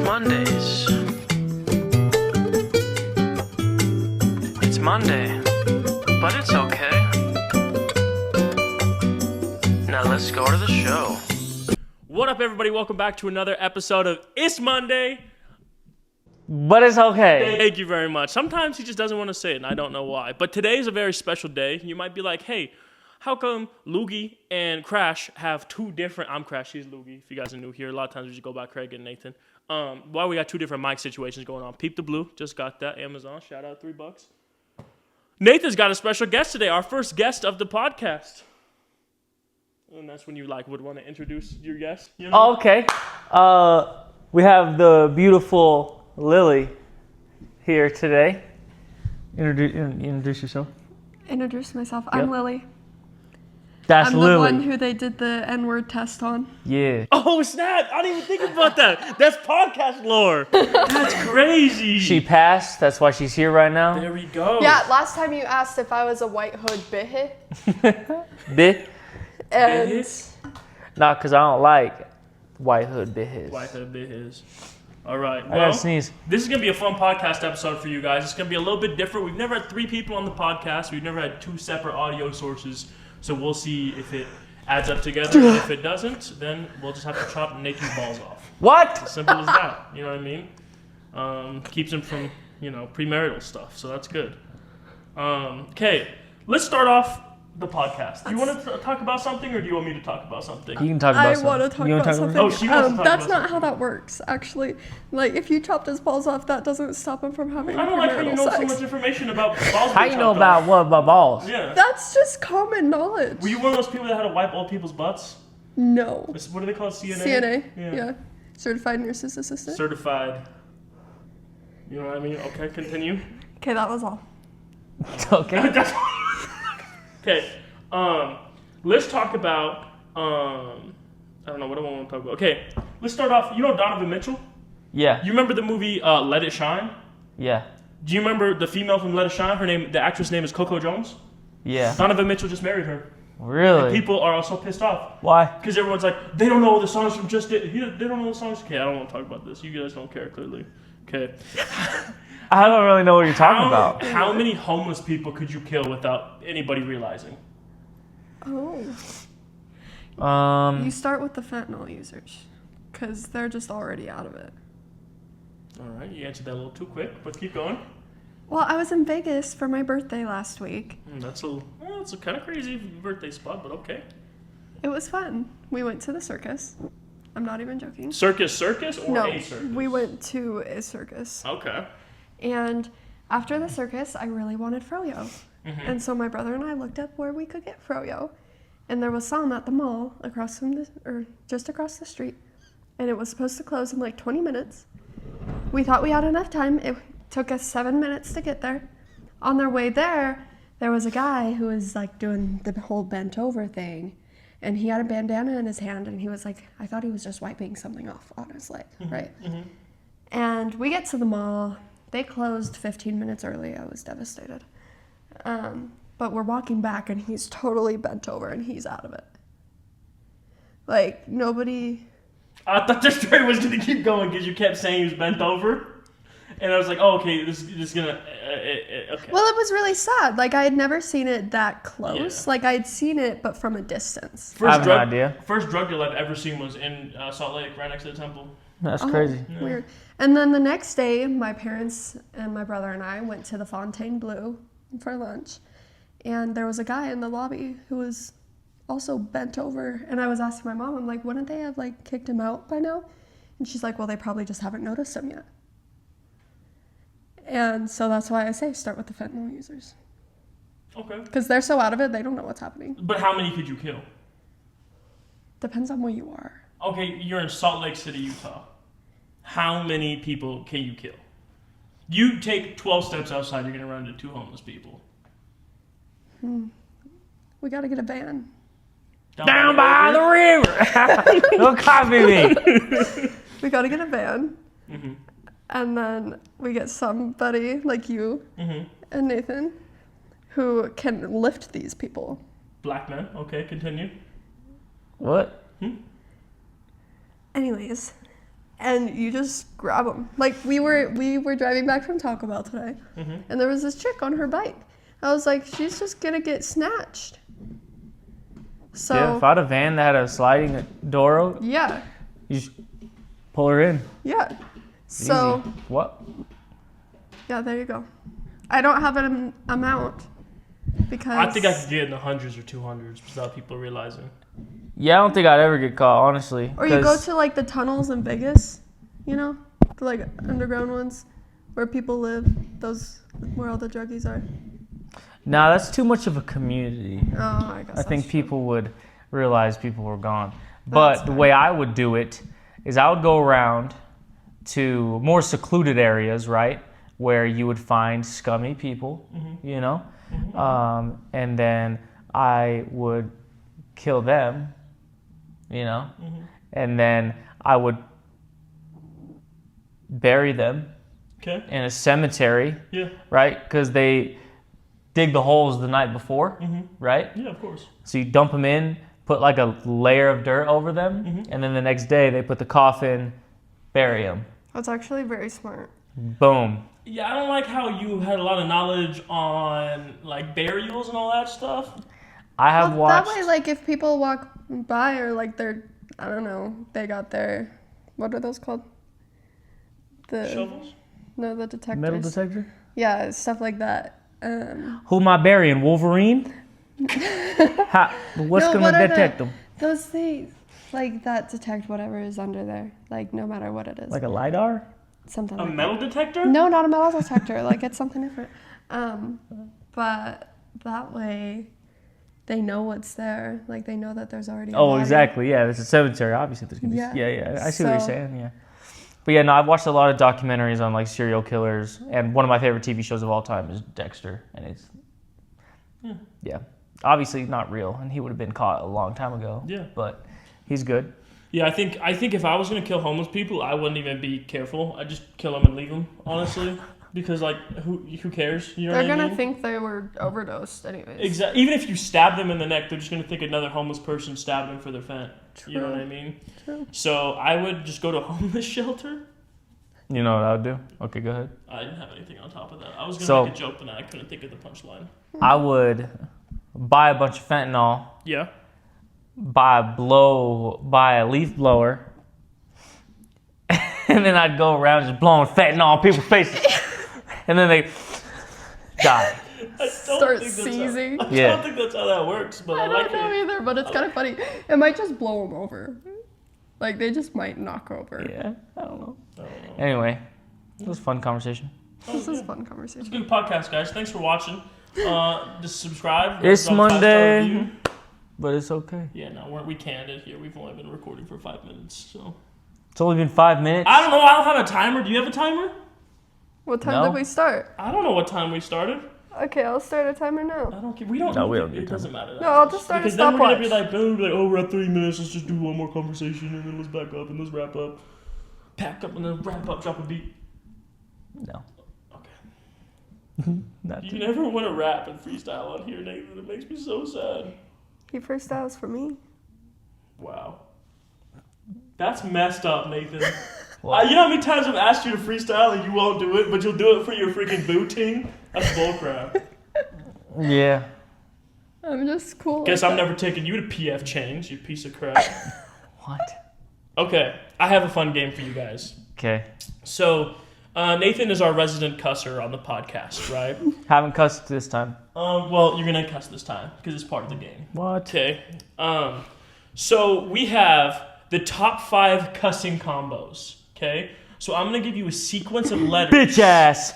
Mondays. It's Monday, but it's okay. Now let's go to the show. What up, everybody? Welcome back to another episode of It's Monday. But it's okay. Thank you very much. Sometimes he just doesn't want to say it, and I don't know why. But today is a very special day. You might be like, hey, how come Loogie and Crash have two different... I'm Crash, he's Loogie, if you guys are new here. A lot of times we just go by Craig and Nathan. Why we got two different mic situations going on. Peep the Blue, just got that. Amazon, shout out, $3. Nathan's got a special guest today, our first guest of the podcast. And that's when you would want to introduce your guest. You know? Okay. We have the beautiful Lily here today. Introduce yourself. Introduce myself. Yep. I'm Lily. That's I'm Lily. the one who they did the N-word test on. Yeah. Oh, snap. I didn't even think about that. That's podcast lore. That's crazy. She passed. That's why she's here right now. There we go. Yeah, last time you asked if I was a white hood bihi. Bit? And Nah, because I don't like white hood bit. White hood bit his. All right. I Well, gotta sneeze. this is going to be a fun podcast episode for you guys. It's going to be a little bit different. We've never had three people on the podcast. We've never had two separate audio sources. So we'll see if it adds up together. And if it doesn't, then we'll just have to chop Nathan's balls off. What? As simple as that. You know what I mean? Keeps him from, premarital stuff. So that's good. Okay. Let's start off the podcast. Do you want to talk about something, or do you want me to talk about something? You can talk about I something. want to talk You wanna about something. Oh, she wants to talk that's about not how that works, actually. Like, if you chopped his balls off, that doesn't stop him from having I don't like how you premarital know so sex. much information about balls. How being you know chopped about off. what? About balls? Yeah. That's just common knowledge. Were you one of those people that had to wipe old people's butts? No. What do they call it? CNA? CNA. Yeah. Yeah. Certified Nurse's Assistant. Certified. You know what I mean? Okay, continue. Okay, that was all. Okay. Okay. Let's talk about. I don't know what I want to talk about. Okay, let's start off. You know Donovan Mitchell? Yeah. You remember the movie Let It Shine? Yeah. Do you remember the female from Let It Shine? The actress name is Coco Jones. Yeah. Donovan Mitchell just married her. Really? People are also pissed off. Why? Because everyone's like, they don't know the songs from Just It. They don't know the songs. Okay, I don't want to talk about this. You guys don't care, clearly. Okay. I don't really know what you're talking about. How many homeless people could you kill without anybody realizing? Oh. You start with the fentanyl users, because they're just already out of it. All right, you answered that a little too quick, but keep going. Well, I was in Vegas for my birthday last week. That's a kind of crazy birthday spot, but okay. It was fun. We went to the circus. I'm not even joking. Circus or No, a circus? we went to a circus. Okay. And after the circus, I really wanted froyo. And so my brother and I looked up where we could get froyo. And there was some at the mall just across the street. And it was supposed to close in like 20 minutes. We thought we had enough time. It took us 7 minutes to get there. On their way there was a guy who was like doing the whole bent over thing. And he had a bandana in his hand, and he was like, I thought he was just wiping something off on his leg, right? And we get to the mall. They closed 15 minutes early. I was devastated. But we're walking back, and he's totally bent over, and he's out of it. Like, nobody... I thought the story was going to keep going because you kept saying he was bent over. And I was like, oh, okay, this is going to... okay. Well, it was really sad. Like, I had never seen it that close. Yeah. Like, I'd seen it, but from a distance. I have no idea. First drug deal I've ever seen was in Salt Lake, right next to the temple. That's crazy. Yeah. Weird. And then the next day, my parents and my brother and I went to the Fontainebleau for lunch. And there was a guy in the lobby who was also bent over. And I was asking my mom, I'm like, wouldn't they have, like, kicked him out by now? And she's like, well, they probably just haven't noticed him yet. And so that's why I say start with the fentanyl users. Okay. Because they're so out of it, they don't know what's happening. But how many could you kill? Depends on where you are. Okay, you're in Salt Lake City, Utah. How many people can you kill? You take 12 steps outside, you're going to run into 2 homeless people. We got to get a van. Down by the river. Don't copy me. We got to get a van. Mm-hmm. And then we get somebody like you and Nathan who can lift these people. Black men. Okay, continue. What? Anyways, and you just grab them. Like we were driving back from Taco Bell today, and there was this chick on her bike. I was like, she's just gonna get snatched. So Yeah, if I had a van that had a sliding door, yeah, you just pull her in. yeah. So Easy. What? yeah, there you go. I don't have an amount because I think I could get in the hundreds or 200s without people realizing. Yeah, I don't think I'd ever get caught, honestly. Or you go 'cause- to like the tunnels in Vegas, you know, the like underground ones where people live. Those where all the druggies are. Nah, that's too much of a community. Oh, I guess. I think that's true. people would realize people were gone. But That's the fine. way I would do it is I would go around to more secluded areas, right, where you would find scummy people, you know, and then I would kill them, you know, and then I would bury them Okay. in a cemetery, Yeah. right, because they dig the holes the night before, right? Yeah, of course. So you dump them in, put like a layer of dirt over them, and then the next day they put the coffin, bury them. That's actually very smart. Boom. Yeah, I don't like how you had a lot of knowledge on like burials and all that stuff. I have Well, watched. that way, like if people walk by or like they're, I don't know, they got their, what are those called? The Shovels? No, the detectors. Metal detector? Yeah, stuff like that. Who am I burying? Wolverine? What's No, gonna what are detect them? Those things, like that detect whatever is under there, like no matter what it is. Like a LiDAR? Something A like metal detector? that. No, not a metal detector. Like it's something different. But that way, they know what's there. Like they know that there's already. A Oh, body. exactly. Yeah, there's a cemetery. Obviously, there's gonna be. Yeah. Yeah. I see what you're So- saying. Yeah. But yeah, no, I've watched a lot of documentaries on like serial killers, and one of my favorite TV shows of all time is Dexter, and it's. Yeah. Obviously not real, and he would have been caught a long time ago. Yeah. But he's good. Yeah, I think if I was gonna kill homeless people, I wouldn't even be careful. I'd just kill them and leave them, honestly, because like who cares? You know They're what I gonna mean? think they were overdosed, anyways. Exactly. Even if you stab them in the neck, they're just gonna think another homeless person stabbed them for their fent. You know what I mean? True. So I would just go to a homeless shelter. You know what I would do? Okay, go ahead. I didn't have anything on top of that. I was gonna So- make a joke, but I couldn't think of the punchline. I would buy a bunch of fentanyl, Yeah. buy a leaf blower, and then I'd go around just blowing fentanyl on people's faces, and then they die. I don't Start think that's seizing. How, I Yeah. don't think that's how that works, but I, I like don't know it. either, but it's kind of funny. It might just blow them over. Like they just might knock over. Yeah, I don't know. Anyway, it was a fun conversation. This is a fun It's a conversation. good podcast, guys. Thanks for watching. Just subscribe. It's Drop a 5-star Monday. review. But it's okay. Yeah, no, we canned it here. We've only been recording for 5 minutes, so. It's only been 5 minutes. I don't know. I don't have a timer. Do you have a timer? What time No. did we start? I don't know what time we started. Okay, I'll start a timer now. I don't care. We don't. No, need we to- don't need It time. doesn't matter. that No, I'll much. just start a Because then we're gonna be stopwatch. like, boom, we're at 3 minutes. Let's just do one more conversation and then let's back up and let's wrap up. Pack up and then wrap up. Drop a beat. No. Okay. Not You to- never want to rap and freestyle on here, Nathan. It makes me so sad. He freestyles for me. Wow. That's messed up, Nathan. What? You know how many times I've asked you to freestyle and you won't do it, but you'll do it for your freaking boo team? That's bullcrap. Yeah. I'm just cool. Guess like I'm that. never taking you to PF Change, you piece of crap. What? Okay, I have a fun game for you guys. Okay. So, Nathan is our resident cusser on the podcast, right? Haven't cussed this time. Well, you're gonna cuss this time because it's part of the game. What? Okay. So we have the top 5 cussing combos. Okay. So I'm gonna give you a sequence of letters. Bitch ass.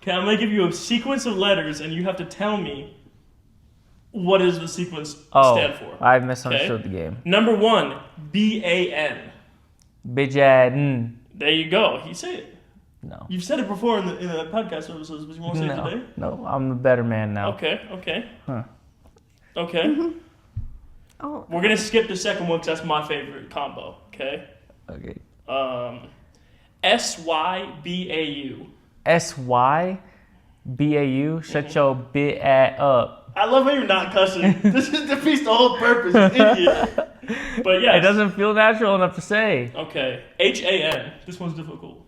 Okay, I'm gonna give you a sequence of letters, and you have to tell me what does the sequence stand for. I misunderstood Okay. the game. Number 1, BAN. Bitch ass. There you go. You say it. No. You've said it before in the podcast episodes, but you won't say it today? No, I'm the better man now. Okay. Huh. Okay. Oh, We're gonna skip the second one because that's my favorite combo. Okay. Okay. SYBAU. SYBAU. Shut your bit ass up. I love how you're not cussing. This is defeats the whole purpose, you idiot. But yeah, It doesn't feel natural enough to say. Okay, HAN. This one's difficult.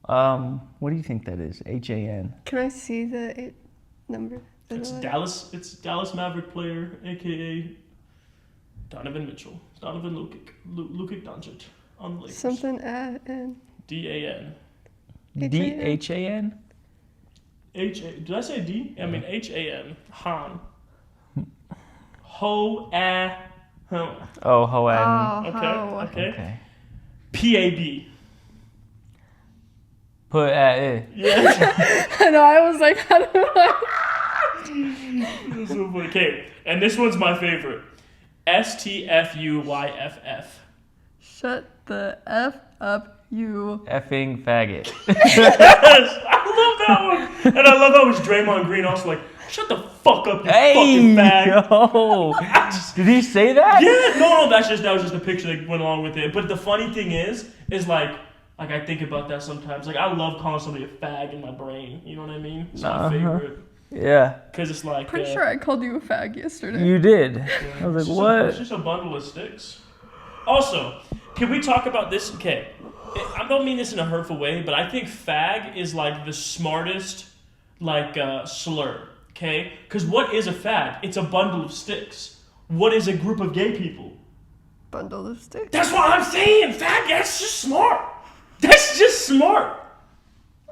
What do you think that is? HAN. Can I see the number? It's Dallas. It's Dallas Maverick player, aka Donovan Mitchell. Donovan Lukic Doncic on the Lakers. Something and DAN. DHAN? Did I say D? I mean HAN. Han. Ho-ah. Oh, Hoan. Okay. PAB. Put at Yeah. I know. I was like, how do I? This is so funny. Okay, and this one's my favorite. STFUYFF. Shut the F up, you. effing faggot. Yes, I love that one. And I love how it was Draymond Green also like, shut the fuck up, you fucking fag. Yo. Did he say that? Yeah, no, that was just a picture that went along with it. But the funny thing is like I think about that sometimes. Like I love calling somebody a fag in my brain. You know what I mean? It's my favorite. Yeah. Because it's like Pretty sure I called you a fag yesterday. You did. I was like, what? It's just a bundle of sticks. Also, can we talk about this? Okay, I don't mean this in a hurtful way, but I think fag is like the smartest slur. Okay, because what is a fag? It's a bundle of sticks. What is a group of gay people? Bundle of sticks. That's what I'm saying. Fag. That's just smart. That's just smart.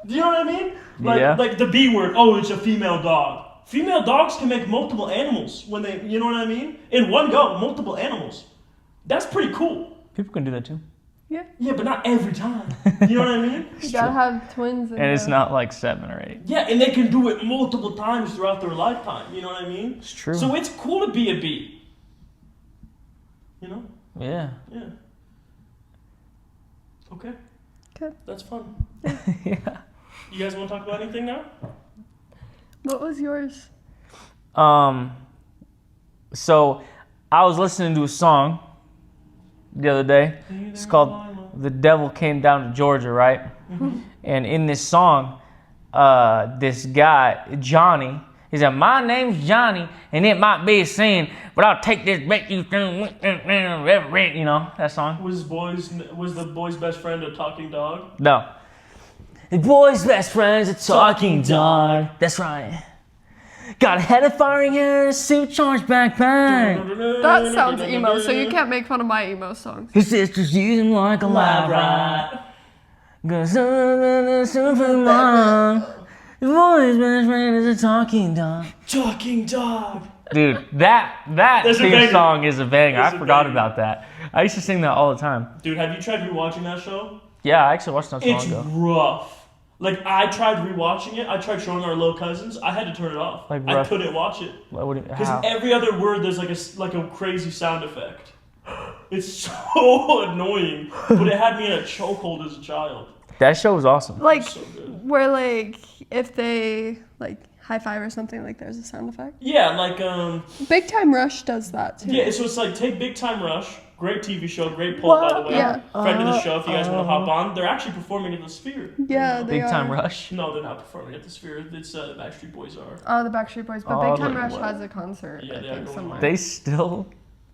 Do you know what I mean? Like the B word. Oh, it's a female dog. Female dogs can make multiple animals when they. You know what I mean? In one go, multiple animals. That's pretty cool. People can do that too. Yeah. Yeah, but not every time. You know what I mean? You gotta have twins. And it's not like 7 or 8. Yeah, and they can do it multiple times throughout their lifetime. You know what I mean? It's true. So it's cool to be a bee. You know? Yeah. Yeah. Okay. Good. That's fun. Yeah. You guys want to talk about anything now? What was yours? So I was listening to a song the other day. It's called "The Devil Came Down to Georgia," right? Mm-hmm. And in this song, this guy Johnny, he said, "My name's Johnny, and it might be a sin, but I'll take this back you through." You know that song? Was the boy's best friend a talking dog? No. The boy's best friend's a talking dog. That's right. Got a head of firing hair and a suit charged backpack. That sounds emo, so you can't make fun of my emo songs. His sisters use him like a lab rat. Gonna super long. The boy's best friend is a talking dog. Talking dog. Dude, that That's a theme banger. song is a banger. That's I a forgot banger. about that. I used to sing that all the time. Dude, have you tried rewatching that show? Yeah, I actually watched that It's song ago. rough. Like, I tried rewatching it. I tried showing our little cousins. I had to turn it off. Like I rough- couldn't watch it. How? Because every other word, there's like a crazy sound effect. It's so annoying. But it had me in a chokehold as a child. That show was awesome. Like, So good. where like if they like high five or something, like there's a sound effect. Yeah, like, Big Time Rush does that too. yeah, so it's like, take Big Time Rush. Great TV show, great poll, by the way. Yeah. Friend of the show, if you guys want to hop on. They're actually performing at the Sphere. Yeah, they Big are. Time Rush. No, they're not performing at the Sphere. It's the Backstreet Boys are. Oh, the Backstreet Boys, but Oh, Big Time like Rush what? has a concert. Yeah, I they are think going somewhere. on. They still.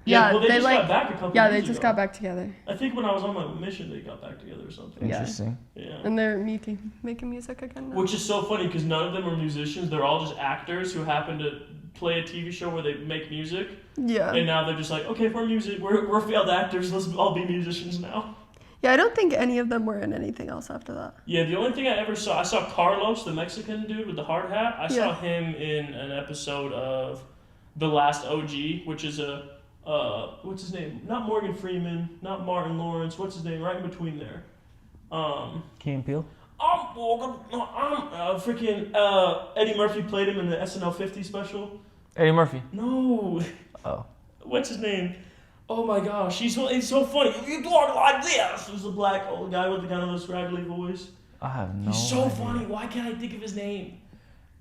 Yeah, well, they just like got back a couple yeah, years they just ago. got back together, I think when I was on my mission, they got back together or something. Yeah. Interesting. Yeah. and they're making music again now. Which is so funny because none of them are musicians. They're all just actors who happen to play a TV show where they make music. Yeah, And now they're just like, okay, for music, we're failed actors. Let's all be musicians now. yeah. I don't think any of them were in anything else after that. Yeah, the only thing I ever saw, I saw Carlos, the Mexican dude with the hard hat. I saw Yeah. him in an episode of The Last OG, which is what's his name? Not Morgan Freeman, not Martin Lawrence. What's his name? Right in between there. Key and Peele. Eddie Murphy played him in the SNL 50 special. Eddie Murphy. No. Oh. What's his name? Oh my gosh, he's so funny. You talk like this. He's a black old guy with the kind of a scraggly voice. I have no He's so idea. funny. Why can't I think of his name?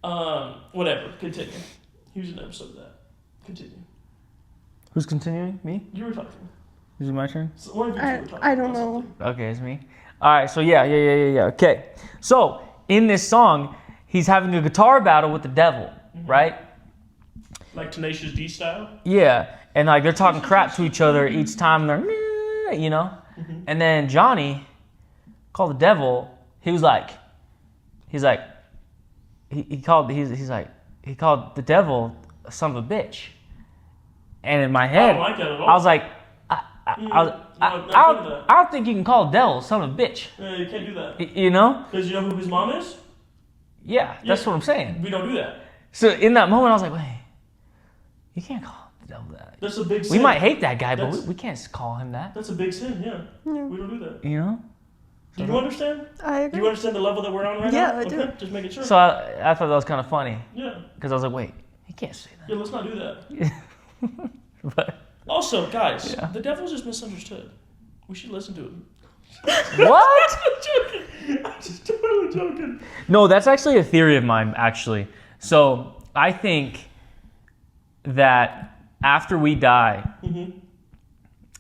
Whatever. Continue. He was in an episode of that. Continue. Who's continuing? Me? You were talking. Is it my turn? So one of you two were talking. I don't about know. something. Okay, it's me. All right, so yeah. Okay. So in this song, he's having a guitar battle with the devil, right? Like Tenacious D style? Yeah, and like they're talking crap to each other each time they're, you know. And then Johnny called the devil. He called the devil a son of a bitch. And in my head, I don't like that at all. I was like, I don't think you can call the devil a son of a bitch. Yeah, you can't do that. You know? Because you know who his mom is? Yeah, that's what I'm saying. We don't do that. So in that moment, I was like, wait, you can't call the devil that. That's a big sin. We might hate that guy, but we can't call him that. That's a big sin, yeah. We don't do that. You know? Do you understand? I Do agree. you understand the level that we're on right now? Yeah, I do. Okay, just making sure. So I thought that was kind of funny. Yeah. Because I was like, wait, he can't say Yeah, let's not do that. that. But Also, guys, Yeah. the devil's just misunderstood. We should listen to him. what? I'm joking. I'm just totally joking. No, that's actually a theory of mine, actually. So I think that after we die,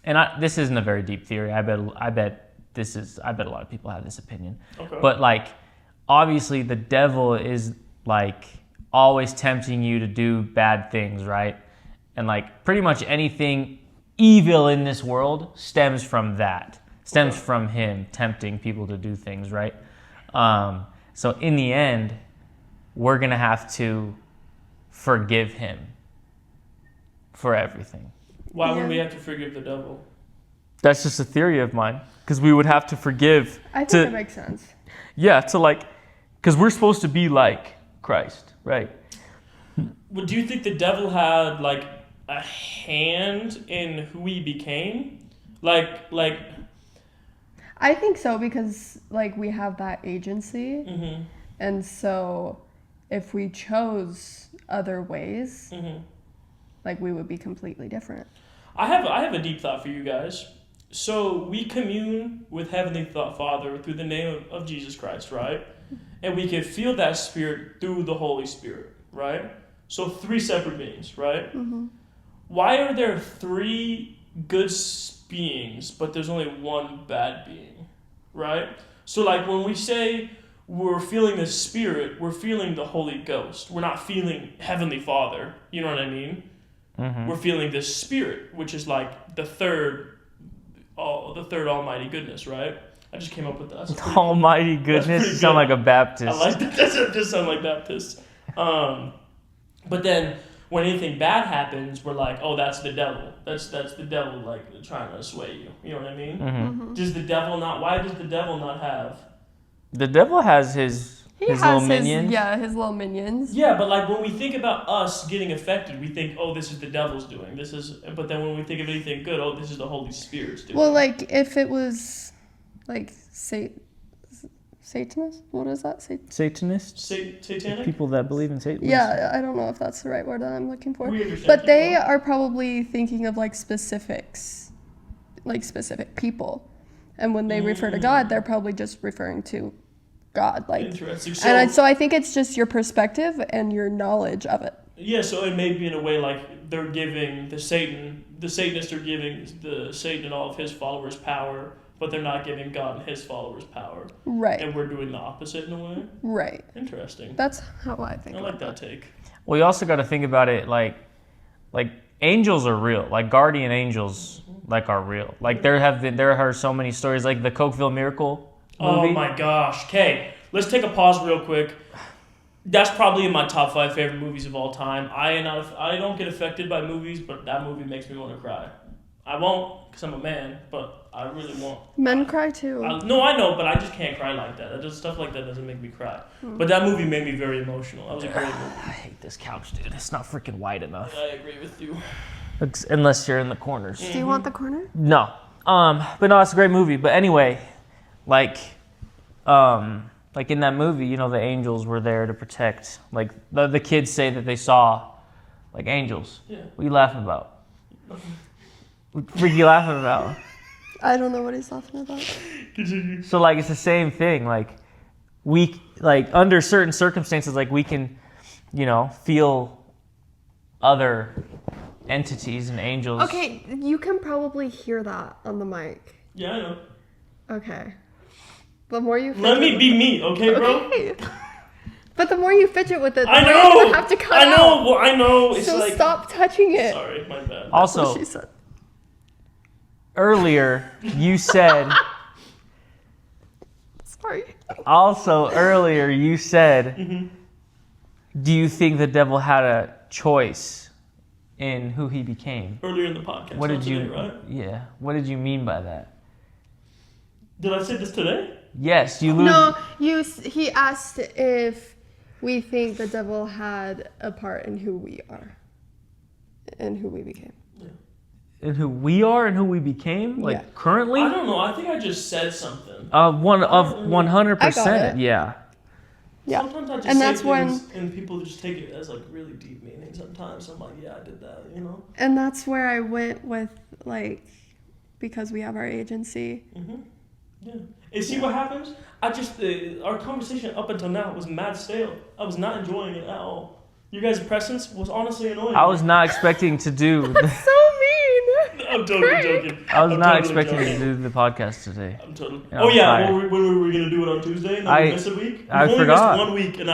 and this isn't a very deep theory. I bet a lot of people have this opinion. Okay. But like, obviously, the devil is like always tempting you to do bad things, right? And like, pretty much anything evil in this world stems from that. Stems from him tempting people to do things, right? So in the end, we're gonna have to forgive him for everything. Why would we have to forgive the devil? That's just a theory of mine, because we would have to forgive. I think that makes sense. Yeah, to like, because we're supposed to be like Christ, right? Well, do you think the devil had like a hand in who he became? Like. I think so, because like we have that agency, and so if we chose other ways, like we would be completely different. I have a deep thought for you guys. So we commune with Heavenly Father through the name of Jesus Christ, right? And we can feel that Spirit through the Holy Spirit, right? So 3 separate beings, right? Why are there 3 good beings, but there's only 1 bad being, right? So like when we say we're feeling the Spirit, we're feeling the Holy Ghost. We're not feeling Heavenly Father, you know what I mean? We're feeling this Spirit, which is like the third almighty goodness, right? I just came up with that. Almighty goodness, you sound like a Baptist. I like that. That just sound like Baptist. But then when anything bad happens, we're like, oh, that's the devil. That's the devil like trying to sway you. You know what I mean? Does the devil not? Why does the devil not have? The devil has his little minions. His little minions. Yeah, but like when we think about us getting affected, we think, oh, this is the devil's doing. But then when we think of anything good, oh, this is the Holy Spirit's doing. Well, like if it was like Satanist? What is that? Satanists? Satanic? People that believe in Satan. Yeah, I don't know if that's the right word that I'm looking for. We understand But they people. are probably thinking of like specifics, like specific people. And when they refer to God, they're probably just referring to God. Like, Interesting. so I think it's just your perspective and your knowledge of it. Yeah, so it may be in a way like they're giving the Satanists are giving the Satan and all of his followers power, but they're not giving God and his followers power. Right. And we're doing the opposite in a way. Right. Interesting. That's how I think. I like that take. Well, you also got to think about it like angels are real. Like guardian angels are real. Like there are so many stories like the Cokeville Miracle movie. Oh my gosh. Okay, let's take a pause real quick. That's probably in my top 5 favorite movies of all time. I don't get affected by movies, but that movie makes me want to cry. I won't because I'm a man, but I really won't. Men cry too. No, I know, but I just can't cry like that. Stuff like that doesn't make me cry. But that movie made me very emotional. That was a great movie. I hate this couch, dude. It's not freaking wide enough. I agree with you. Unless you're in the corners. Do you want the corner? No. But no, it's a great movie. But anyway, like in that movie, you know, the angels were there to protect. Like the kids say that they saw like angels. Yeah. What are you laughing about? What are you laughing about? I don't know what he's laughing about. Continue. So like it's the same thing. Like we under certain circumstances, like we can, you know, feel other entities and angels. Okay, you can probably hear that on the mic. Yeah, I know. Okay. The more you Let me be me, okay, bro? Okay. But the more you fidget with it, the I more know. you're gonna have to cut I know. out. Well, I know. It's So like. stop touching it. Sorry, my bad. Also, What she said. earlier you said. Sorry. Also, earlier you said, Mm-hmm. do you think the devil had a choice in who he became? Earlier in the podcast. What not did you? today, right? Yeah. What did you mean by that? Did I say this today? Yes, you lose. No, he asked if we think the devil had a part in who we are and who we became. In who we are and who we became, like Yeah. currently. I don't know. I think I just said something. 100%. I got it. Yeah. Yeah. Sometimes I just And say that's when- things and people just take it as like really deep meaning. Sometimes I'm like, yeah, I did that, you know. And that's where I went with, like, because we have our agency. Yeah. And see what happens? I just our conversation up until now was mad stale. I was not enjoying it at all. You guys' presence was honestly annoying. I was not expecting to do. So mean. I'm totally joking. I was I'm not totally expecting joking. to do the podcast today. I'm totally. Yeah, Oh I'm yeah, tired. when we were gonna do it on Tuesday, and then we missed a week. I We only forgot. missed 1 week, and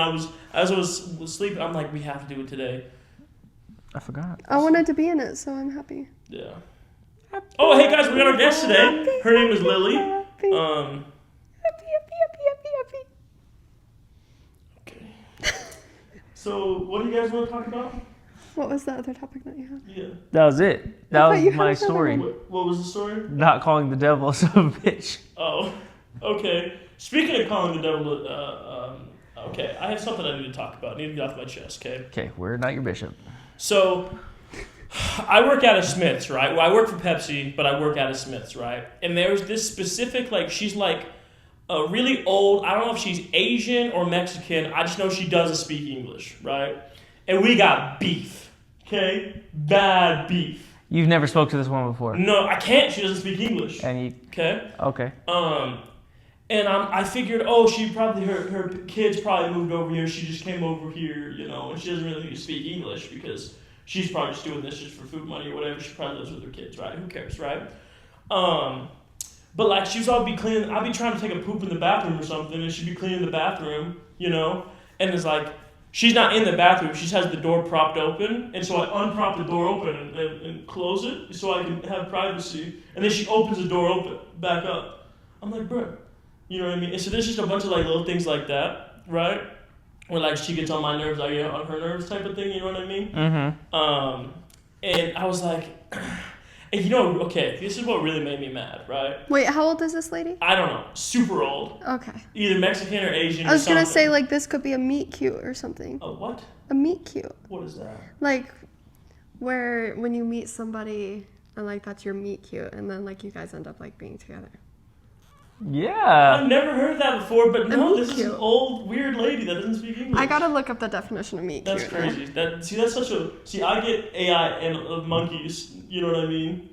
as I was sleeping, I'm like, we have to do it today. I forgot. I wanted to be in it, so I'm happy. Yeah. Oh hey guys, we got our guest today. Her name is Lily. Happy, happy. Okay. So what do you guys want to talk about? What was the other topic that you had? Yeah. That was it. That thought was you had my another story. one. What was the story? Not calling the devil a son of a bitch. Oh, okay. Speaking of calling the devil, okay, I have something I need to talk about. I need to get off my chest, okay? Okay, we're not your bishop. So, I work out of Smith's, right? Well, I work for Pepsi, but I work out of Smith's, right? And there's this specific, like, she's like a really old, I don't know if she's Asian or Mexican, I just know she doesn't speak English, right? And we got beef, okay? Bad beef. You've never spoke to this woman before. No, I can't, she doesn't speak English, And you, okay? okay. And I figured, oh, she probably, her kids probably moved over here. She just came over here, you know, and she doesn't really need to speak English because she's probably just doing this just for food money or whatever. She probably lives with her kids, right? Who cares, right? But like she was all be cleaning. I'd be trying to take a poop in the bathroom or something, and she'd be cleaning the bathroom, you know. And it's like she's not in the bathroom. She just has the door propped open, and so I unprop the door open and close it so I can have privacy. And then she opens the door open back up. I'm like, bruh. You know what I mean? And so there's just a bunch of like little things like that, right? Where like she gets on my nerves, I get on her nerves type of thing, you know what I mean? Mm-hmm. And I was like, and you know, okay, this is what really made me mad, right? Wait, how old is this lady? I don't know, super old, Okay. either Mexican or Asian. I was or gonna something. say, like, this could be a meet cute or something. A what? A meet cute. What is that? Like, where when you meet somebody and, like, that's your meet cute, and then, like, you guys end up, like, being together. Yeah. I've never heard that before, but no, meet this is cute. an old weird lady that doesn't speak English. I gotta look up the definition of meet That's cute. now. crazy. That's such a. See, I get AI and monkeys. You know what I mean?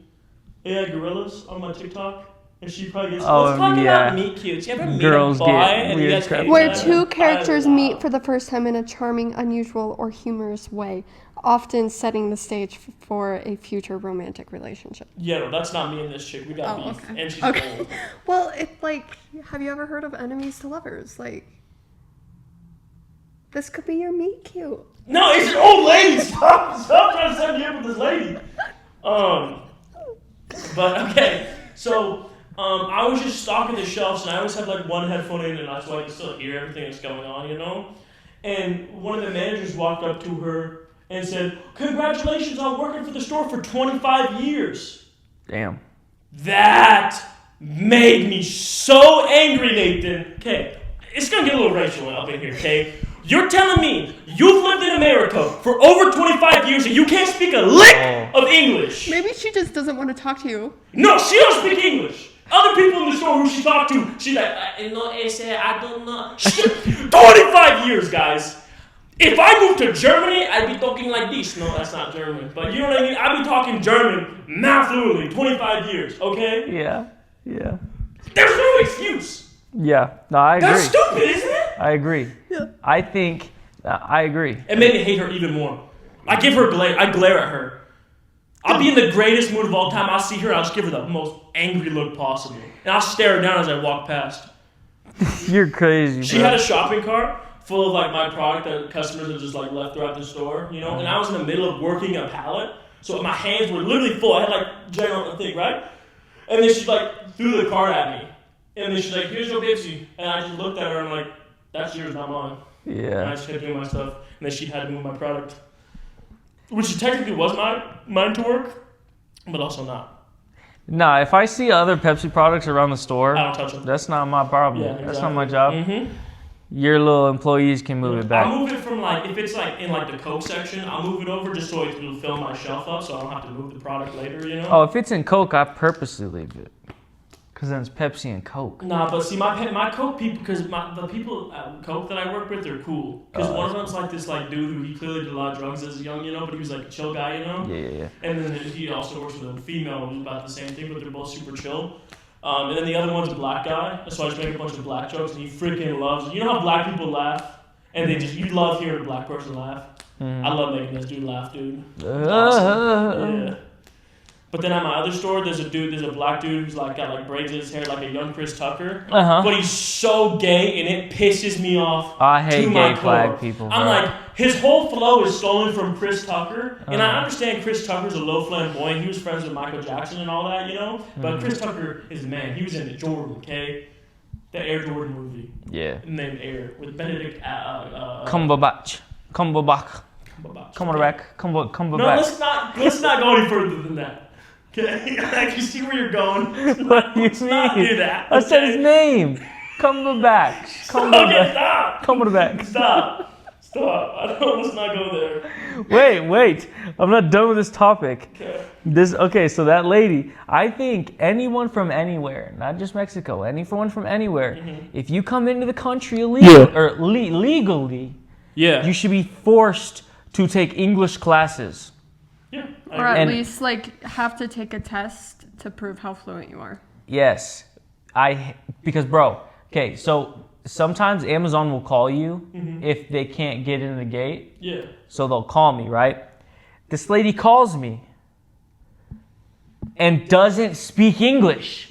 AI gorillas on my TikTok, and she probably gets. Oh, Let's talk yeah. about meet cutes. You ever meet Girls a boy get and you weird guys crap. hate Where that? two characters I- meet for the first time in a charming, unusual, or humorous way, often setting the stage for a future romantic relationship. Yeah, no, that's not me and this chick. We got Oh, beef, okay. and she's Okay. old. Well, it's like, have you ever heard of enemies to lovers? Like, this could be your meet cute. No, it's an old lady. Stop trying to set me up with this lady. But okay, so I was just stocking the shelves, and I always have like one headphone in, and that's why I can still hear everything that's going on, you know. And one of the managers walked up to her and said, "Congratulations on working for the store for 25 years." Damn. That made me so angry, Nathan. Okay, it's gonna get a little racial up in here, okay? You're telling me you've lived in America for over 25 years and you can't speak a lick of English? Maybe she just doesn't want to talk to you. No, she don't speak English. Other people in the store who she talked to, she's like, no, I don't know. 25 years, guys. If I moved to Germany, I'd be talking like this. No, that's not German. But you know what I mean? I'd be talking German mad fluently, 25 years, okay? Yeah. Yeah. There's no excuse. Yeah. No, I agree. That's stupid, isn't it? I agree. Yeah. I think I agree. It made me hate her even more. I give her glare. I glare at her. I'll be in the greatest mood of all time. I'll see her. I'll just give her the most angry look possible, and I'll stare her down as I walk past. You're crazy, She bro. had a shopping cart full of like my product that customers have just like left throughout the store, you know. And I was in the middle of working a pallet, so my hands were literally full. I had like general thing, right? And then she like threw the card at me, and then she's like, "Here's your Pepsi," and I just looked at her and I'm like, "That's yours, not mine." And I Yeah. just kept doing my stuff, and then she had to move my product, which technically was mine to work, but also not. Nah, if I see other Pepsi products around the store, I don't touch them. that's not my problem. Yeah, That's not my exactly. job. Mm-hmm. Your little employees can move it back. I'll move it from like, if it's like in like the Coke section, I'll move it over just so it'll fill my shelf up so I don't have to move the product later, you know? Oh, if it's in Coke, I purposely leave it. Because then it's Pepsi and Coke. Nah, but see, my Coke people, because the people at Coke that I work with, they're cool. Because one of them's like this like dude who he clearly did a lot of drugs as young, you know, but he was like a chill guy, you know? Yeah. And then he also works with a female who's about the same thing, but they're both super chill. And then the other one's a black guy, so I just make a bunch of black jokes, and he freaking loves it. You know how black people laugh? And you love hearing a black person laugh. I love making this dude laugh, dude. It's awesome. Yeah. But then at my other store, there's a black dude who's like got like braids in his hair like a young Chris Tucker. But he's so gay, and it pisses me off. I hate to my gay core. flag people. I'm bro. like, his whole flow is stolen from Chris Tucker, and I understand Chris Tucker's a low flamboyant. He was friends with Michael Jackson and all that, you know. But Chris Tucker is a man. He was in the Jordan, okay, the Air Jordan movie Yeah. named Air with Benedict. Cumberbatch. Cumberbatch. Cumberbatch. No, let's not go any further than that. Okay, I can see where you're going. What do you Let's not mean? do that. I said his okay? name. Cumberbatch. Okay, stop. Cumberbatch. Stop. Let's not go there. Wait. I'm not done with this topic. Okay. Okay, so that lady, I think anyone from anywhere, not just Mexico, anyone from anywhere, if you come into the country legally, Yeah. you should be forced to take English classes. Yeah. Or at And- least like have to take a test to prove how fluent you are. Yes. Because bro, okay, so sometimes Amazon will call you if they can't get in the gate. Yeah. So they'll call me, right? This lady calls me and doesn't speak English.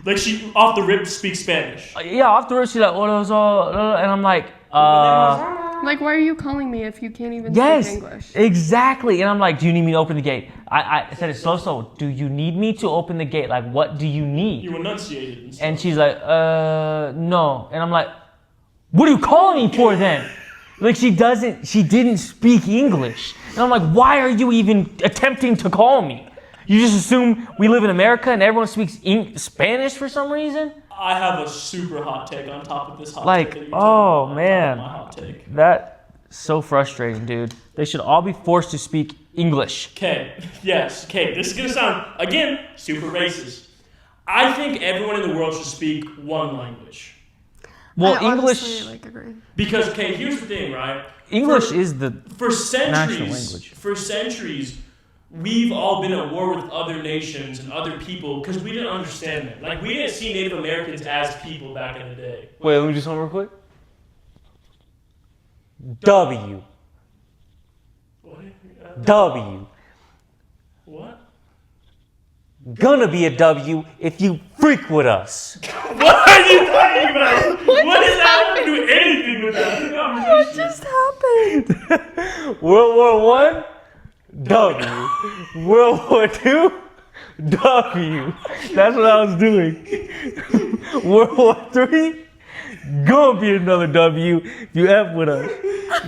Like she off the rip speaks Spanish. Yeah, afterwards she's like, and I'm like, Like, why are you calling me if you can't even yes, speak English? exactly. And I'm like, do you need me to open the gate? I said it slow. Do you need me to open the gate? Like, what do you need? You enunciated and stuff. And she's like, no. And I'm like, what are you calling me for then? Like, she didn't speak English. And I'm like, why are you even attempting to call me? You just assume we live in America and everyone speaks Spanish for some reason? I have a super hot take on top of this hot Like, take. oh, man. My hot take. That's so frustrating, dude. They should all be forced to speak English. Okay, yes, okay, this is gonna sound, again, super racist. I think everyone in the world should speak one language. Well, I English honestly, agree. Because, okay, here's the thing, right? English is the For national language. centuries, we've all been at war with other nations and other people because we didn't understand them. Like, we didn't see Native Americans as people back in the day. Wait, let me do something real quick. W. W. What? Gonna be a W if you freak with us. What are you talking about? What does that have to do anything with that What conversation? just happened? World War I, W. World War II, W. That's what I was doing. World War III, gonna be another W if you F with us.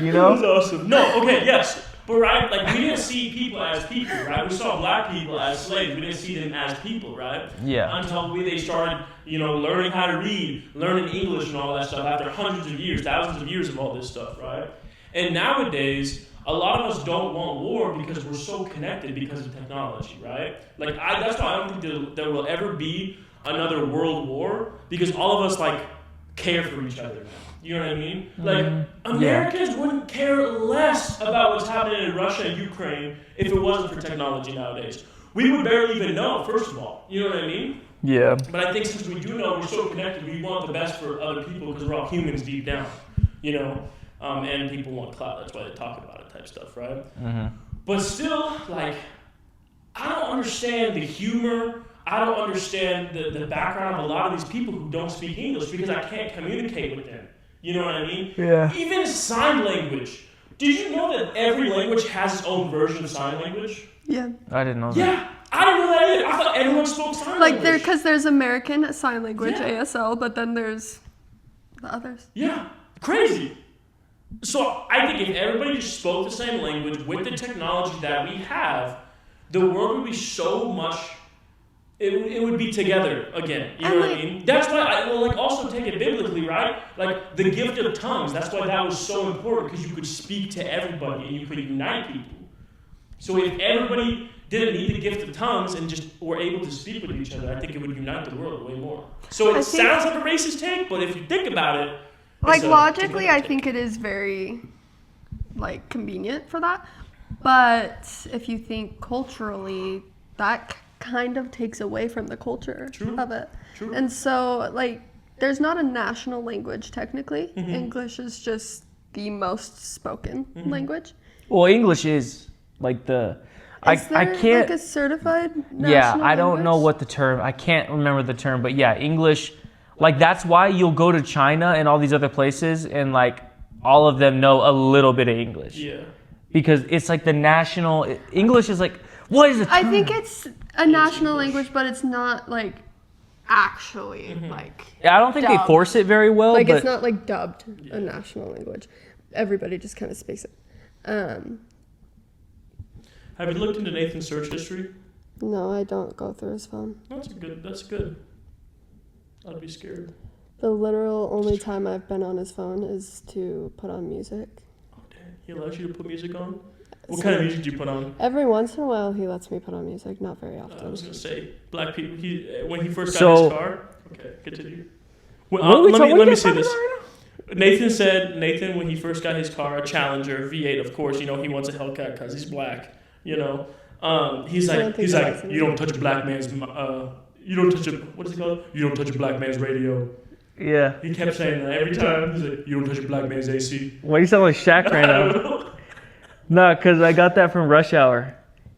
You That was know? awesome. No, okay, yes. But right, like we didn't see people as people, right? We saw black people as slaves. We didn't see them as people, right? Yeah. Until they started, learning how to read, learning English and all that stuff after hundreds of years, thousands of years of all this stuff, right? And nowadays, a lot of us don't want war because we're so connected because of technology, right? Like that's why I don't think there will ever be another world war because all of us care for each other now. You know what I mean? Like, Americans wouldn't care less about what's happening in Russia and Ukraine if it wasn't for technology nowadays. We would barely even know, first of all. You know what I mean? Yeah. But I think since we do know we're so connected, we want the best for other people because we're all humans deep down. And people want clout. That's why they talk about it type stuff, right? But still, I don't understand the humor. I don't understand the background of a lot of these people who don't speak English because I can't communicate with them. You know what I mean? Yeah. Even sign language. Did you know that every language has its own version of sign language? Yeah. I didn't know that. Yeah, I didn't know that either. I thought everyone spoke sign Like language. because there's American Sign Language, Yeah. ASL, but then there's the others. Yeah, crazy. So I think if everybody just spoke the same language with the technology that we have, the world would be so much. It would be together again. You know what I mean? That's why I will also take it biblically, right? Like the gift of tongues. That's why that was so important because you could speak to everybody and you could unite people. So if everybody didn't need the gift of tongues and just were able to speak with each other, I think it would unite the world way more. So it sounds like a racist take, but if you think about it, like logically, I think it is very like convenient for that. But if you think culturally, that kind of takes away from the culture of it. True. And so like there's not a national language technically. Mm-hmm. English is just the most spoken language. Well, English is like the. Is there I can't. like a certified national Yeah, I don't know language? what the term. I can't remember the term, but yeah, English. Like that's why you'll go to China and all these other places, and like all of them know a little bit of English. Yeah. Because it's like the national. English is like what is it? I think it's a national language, but it's not like actually like. I don't think they dubbed. force it very well. Like but it's not like dubbed a national language. Everybody just kind of speaks it. Have you looked into Nathan's search history? No, I don't go through his phone. That's good. I'd be scared. The literal only time I've been on his phone is to put on music. Oh, dang. He allows you to put music on? What kind of music do you put on? Every once in a while, he lets me put on music. Not very I often. was going to say, black people, when he first got his car. Okay, continue. Well, What are we talking- let me what say are you this. talking Nathan, when he first got his car, a Challenger V8, of course, he wants a Hellcat because he's black, He's like, you don't touch a black man's, you don't touch what is it called? You don't touch a black man's radio. Yeah. He kept saying that every time. He's like, you don't touch a black man's AC. Why do you sound like Shaq right now? No, because I got that from Rush Hour.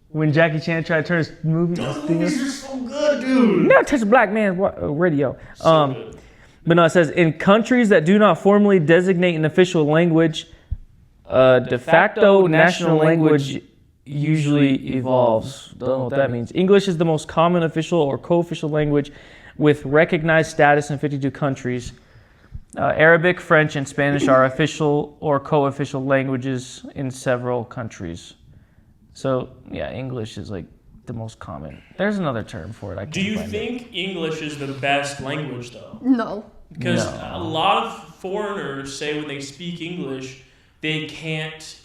When Jackie Chan tried to turn his movie. Those movies are so good, dude. Never touch a black man's radio. So good. But no, it says in countries that do not formally designate an official language, de facto national language usually evolves. Don't know what that means. English is the most common official or co-official language with recognized status in 52 countries. Arabic, French, and Spanish are official or co-official languages in several countries. So, yeah, English is like the most common. There's another term for it. Do you think English is the best language, though? No. Because a lot of foreigners say when they speak English, they can't,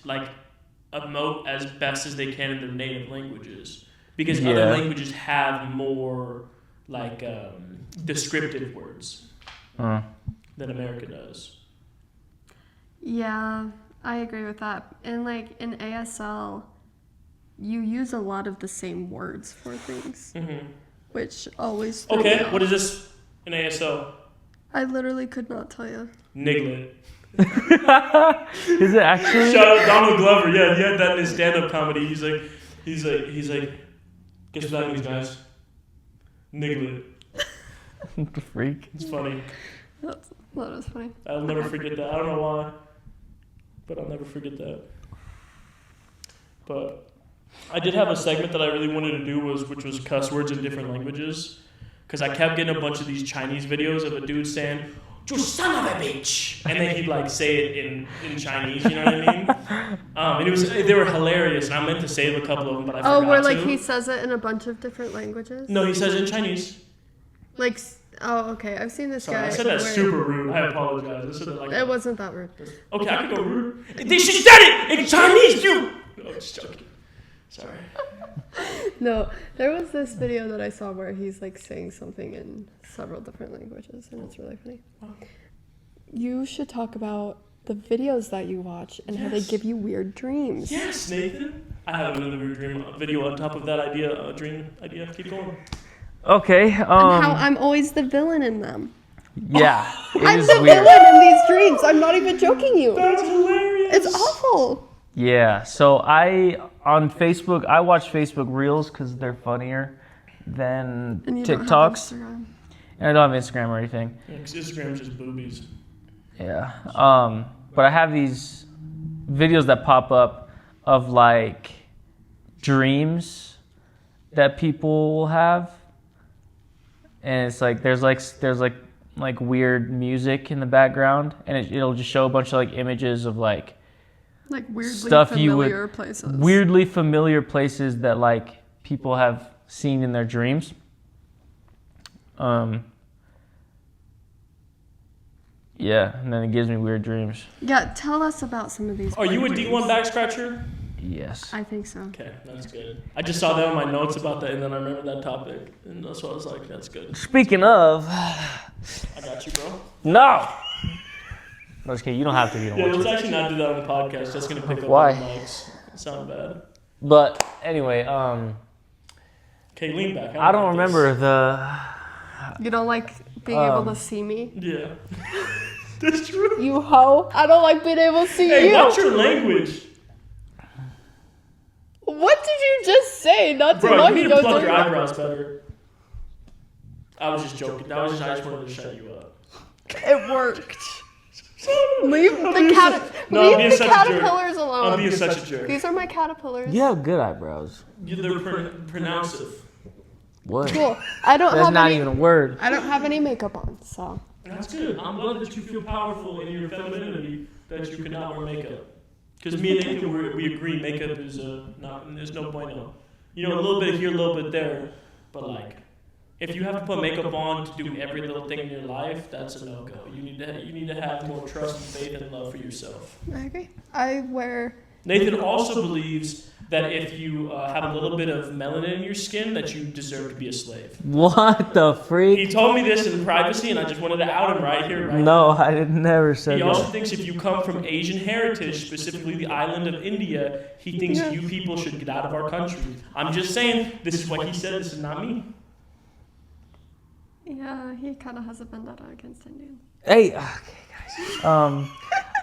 emote as best as they can in their native languages. Because other languages have more, descriptive words than America does. Yeah, I agree with that. And in ASL, you use a lot of the same words for things, which always threw me Okay, off. what is this in ASL? I literally could not tell you. Niglet. Is it actually? Shout out Donald Glover. Yeah, he had that in his stand-up comedy. He's like, guess what that means, guys? Niglet. Freak. It's funny. That was funny. I'll never forget that. I don't know why, but I'll never forget that. But I did have a segment that I really wanted to do, which was cuss words in different languages, because I kept getting a bunch of these Chinese videos of a dude saying, "You son of a bitch," and then he'd say it in Chinese. You know what I mean? And they were hilarious, and I meant to save a couple of them, but I forgot Oh, where to. he says it in a bunch of different languages? No, he says it in Chinese. Okay, I've seen this Sorry, guy. I said that where- super rude. I apologize. I said that It wasn't that rude. Okay, I could go rude. They should said it in Chinese, you. No, I'm just joking. Sorry. No, there was this video that I saw where he's saying something in several different languages, and it's really funny. You should talk about the videos that you watch and how they give you weird dreams. Yes, Nathan. I have another weird dream video on top of that dream idea. Keep going. Okay. And how I'm always the villain in them. Yeah. It I'm is the weird. villain in these dreams. I'm not even joking you. That's hilarious. It's awful. Yeah. So on Facebook, I watch Facebook Reels because they're funnier than And you don't have TikToks. Instagram. And I don't have Instagram or anything. Yeah, 'cause Instagram's just boobies. Yeah. But I have these videos that pop up of like dreams that people will have, and it's like there's like weird music in the background, and it'll just show a bunch of like images of like Weirdly stuff familiar places. weirdly familiar places that like people have seen in their dreams. Yeah, and then it gives me weird dreams. Yeah, tell us about some of these. Are you a weird D1 dreams. back scratcher? Yes. I think so. Okay, that's good. I just saw that in my notes about that, and then I remember that topic, and that's why I was like, that's good. Speaking of, I got you, bro. no. No, just kidding. You don't have to. You don't Yeah, want let's to. actually not do that on the podcast. That's gonna pick up Why? on the mics. It sound bad. But anyway, Okay, lean back. I don't remember the. You don't like being able to see me? Yeah. That's true. You hoe. I don't like being able to see Hey, you. what's your language? What did you just say? Not to Bro, know you need you to don't pluck do your that. eyebrows better. I was just joking. I just wanted to shut you up. It worked. Leave the No, I'm being such a jerk. caterpillars alone. I'm being such a jerk. These are my caterpillars. You have good eyebrows. They're pronouncive. What? Cool. I don't That's have not any. even a word. I don't have any makeup on, so. That's good. I'm glad that you feel powerful in your femininity that you cannot wear makeup. Because me and Nathan, we agree makeup is not. There's no bueno. You know, a little bit here, a little bit there, but like, if you have to put makeup on to do every little thing in your life, that's a no-go. You need to have more trust and faith and love for yourself. I agree. I wear. Nathan also believes that if you have a little bit of melanin in your skin, that you deserve to be a slave. What the He freak? told me this in privacy, and I just wanted to out him right here, right No, I never said He also that. thinks if you come from Asian heritage, specifically the island of India, he thinks you people should get out of our country. I'm just saying, this is what he said, this is not me. Yeah, he kind of has a vendetta against Indians. Hey, okay, guys. All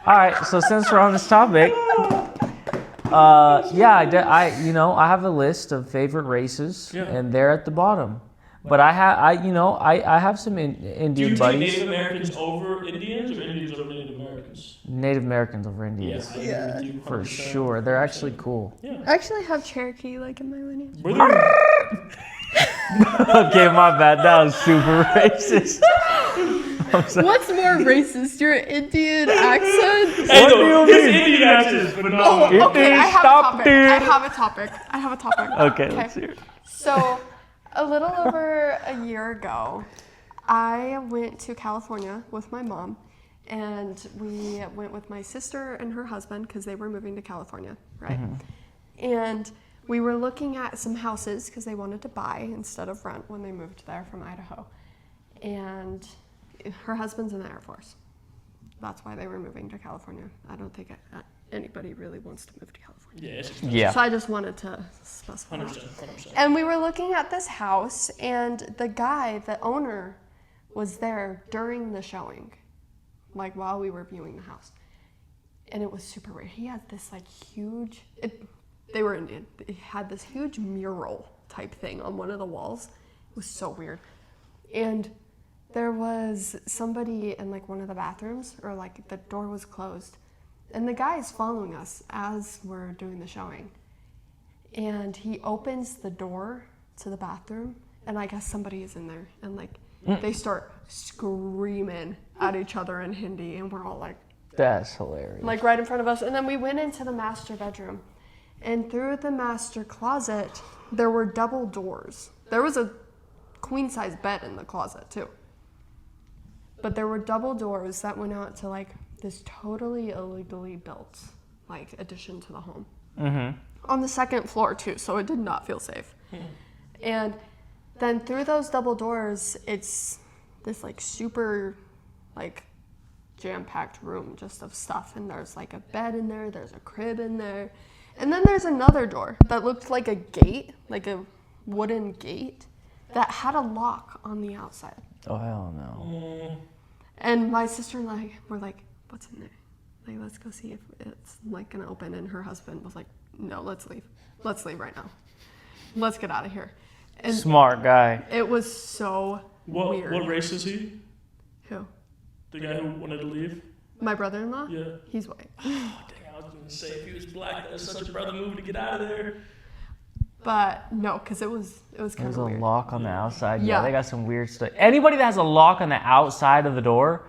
right. So since we're on this topic, yeah, I have a list of favorite races, Yeah. and they're at the bottom. But I have some Do Indian you take buddies. Native Americans over Indians or Indians over Native Americans? Native Americans over Indians, I agree with you for 100%. sure. They're actually cool. Yeah. I actually have Cherokee like in my lineage. We're the- Okay, my bad. That was super racist. I'm sorry. What's more racist, your Indian accent? Hey, What do no, you his mean? Indian accent, but no. Oh, okay, I have Stop, a topic. dude. I have a topic. Okay, let's hear it. So, a little over a year ago, I went to California with my mom, and we went with my sister and her husband because they were moving to California, right? And we were looking at some houses because they wanted to buy instead of rent when they moved there from Idaho. And her husband's in the Air Force. That's why they were moving to California. I don't think anybody really wants to move to California. Yeah, it's expensive. Yeah. So I just wanted to specify. 100%, that. 100%. And we were looking at this house, and the owner, was there during the showing, like while we were viewing the house. And it was super weird. He had this like huge, they were Indian. He had this huge mural type thing on one of the walls. It was so weird. And there was somebody in like one of the bathrooms, or like the door was closed. And the guy is following us as we're doing the showing. And he opens the door to the bathroom, and I guess somebody is in there. And like they start screaming at each other in Hindi, and we're all That's hilarious. like right in front of us. And then we went into the master bedroom, and through the master closet, there were double doors. There was a queen size bed in the closet too. But there were double doors that went out to like this totally illegally built like addition to the home. On the second floor too, so it did not feel safe. And then through those double doors, it's this like super like jam-packed room just of stuff, and there's like a bed in there, there's a crib in there, and then there's another door that looked like a gate, like a wooden gate that had a lock on the outside. Oh hell no. And my sister and I were like, what's in there? Like, let's go see if it's like gonna open. And her husband was like, no, let's leave right now, let's get out of here. And Smart guy. it was so weird. What race is he? Who? The guy who wanted to leave? My brother-in-law? Yeah. He's white. Dang, I was gonna say if he was black, that was such a brother move to get out of there. But no, because it was kind There's of a weird. lock on the outside. Yeah. Yeah, they got some weird stuff. Anybody that has a lock on the outside of the door,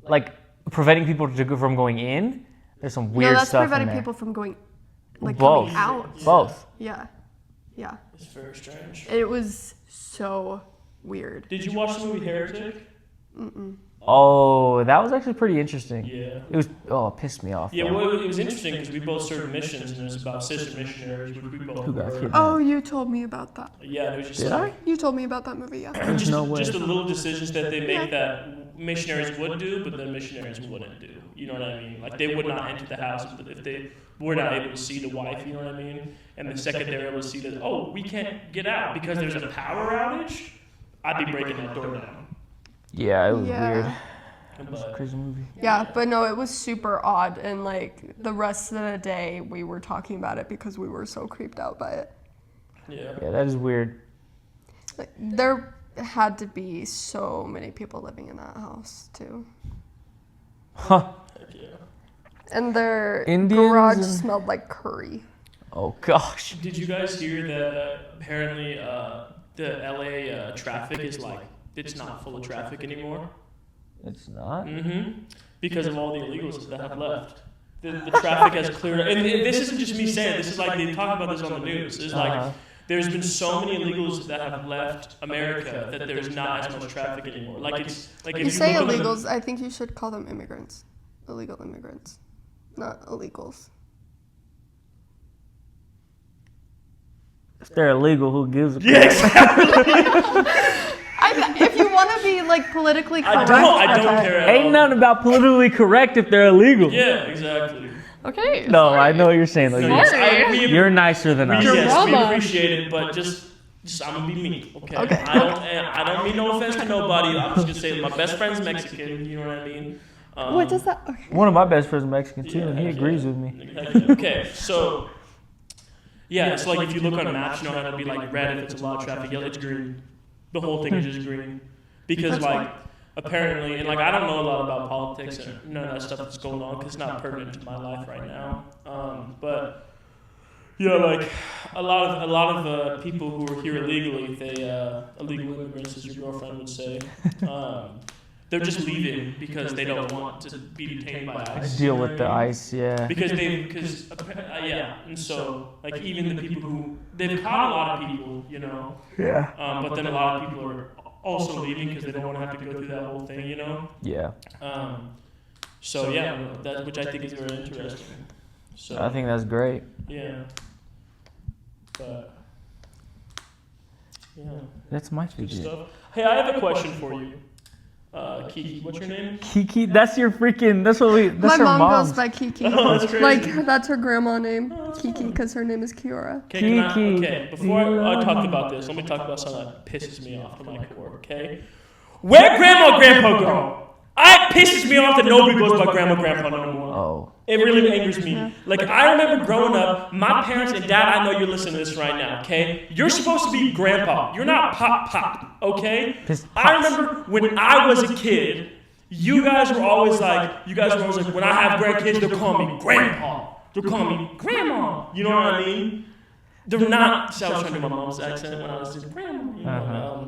like preventing people from going in, there's some weird No, that's stuff in preventing there. people from going, like Both. coming out. Both. Yeah. Yeah. It's very strange. It was so weird. Did you watch the movie Heretic? Oh, that was actually pretty interesting. Yeah. It pissed me off. Yeah, though. well, it was interesting because we both served missions, and it was about sister missionaries, which we both Who got were. kidnapped? Oh, you told me about that. Yeah, it was just Did like, You told me about that movie, yeah. just, No way. just the little decisions that they make Yeah. that missionaries would do, but then missionaries wouldn't do. You know what I mean? Like they would not enter the house if they were not able to see the wife. You know what I mean? And the second they're able to see that, oh, we can't get out because there's a power outage, I'd be breaking that door down. Yeah, it was Yeah. weird. It was a But crazy movie. Yeah, but no, it was super odd. And like the rest of the day, we were talking about it because we were so creeped out by it. yeah. Yeah, that is weird. Like, there had to be so many people living in that house, too. Huh. Heck yeah. And their Indians garage and- smelled like curry. Oh gosh. Did you guys hear that apparently the LA traffic is like, it's not full of traffic anymore? It's not. Mm-hmm. Because of all the illegals that have left. The traffic has cleared up. And this isn't just me saying, this is like they talk about this on the news. It's like there's been so many illegals that have left America that there's not as much traffic anymore. Like it's like if You say look at the- illegals, I think you should call them immigrants. Illegal immigrants, not illegals. If they're illegal, who gives a Yeah, exactly. If you want to be like politically I correct, don't care at all. Ain't nothing about politically correct if they're illegal. Yeah, exactly. Okay. No, I know what you're saying. Though. No, You're, yes, you're nicer than us. yes, we Drama. appreciate it, but just I'm gonna be me, okay? Okay. I don't mean no offense to nobody. I'm just gonna say my best friend's Mexican. You know what I mean? What does that? Okay. One of my best friends is Mexican too, Yeah, and he yeah. agrees with me. Okay, so yeah, it's like if you look on maps, you know how it'll be like red if it's a lot of traffic, yellow it's green. The whole thing is just green because That's like apparently, and like I don't know a lot about politics and none of that stuff that's going on because it's not pertinent to my life right now. But yeah, like a lot of people who are here illegally, they illegal immigrants, as your girlfriend would say, they're just leaving because they don't want to be detained by ICE. Deal you know with what the I mean? ice, yeah. Because and so like even the people who they've caught a lot of people, you know, Yeah. but then a lot of people are also leaving because they don't want to have to go through that whole thing, you know. Yeah. So yeah, that which I think is very interesting. So I think that's great. yeah, but yeah, That's my good fidget. stuff. Hey, I have a question for you, Kiki. What's your name? Kiki, that's your freaking. That's what we. That's My her mom mom's. goes by Kiki. Oh, that's crazy. Like that's her grandma name, Kiki, because her name is Kiora. Okay, can I, Kiki. okay. Before I talk about this, let me talk about something that pisses me off to my core. Okay, where Grandma, Grandpa go? It pisses me off that nobody goes by Grandma, Grandpa no more. Oh. It really angers me. Like, I remember growing up, my parents and dad, I know you're listening to this right now, okay? You're supposed to be grandpa. You're not pop, okay? I remember when I was a kid, you guys were always like, when I have grandkids, they'll call me grandpa. They'll call me grandma. You know what I mean? They're not, see, I was trying to do my mom's accent when I was just grandma.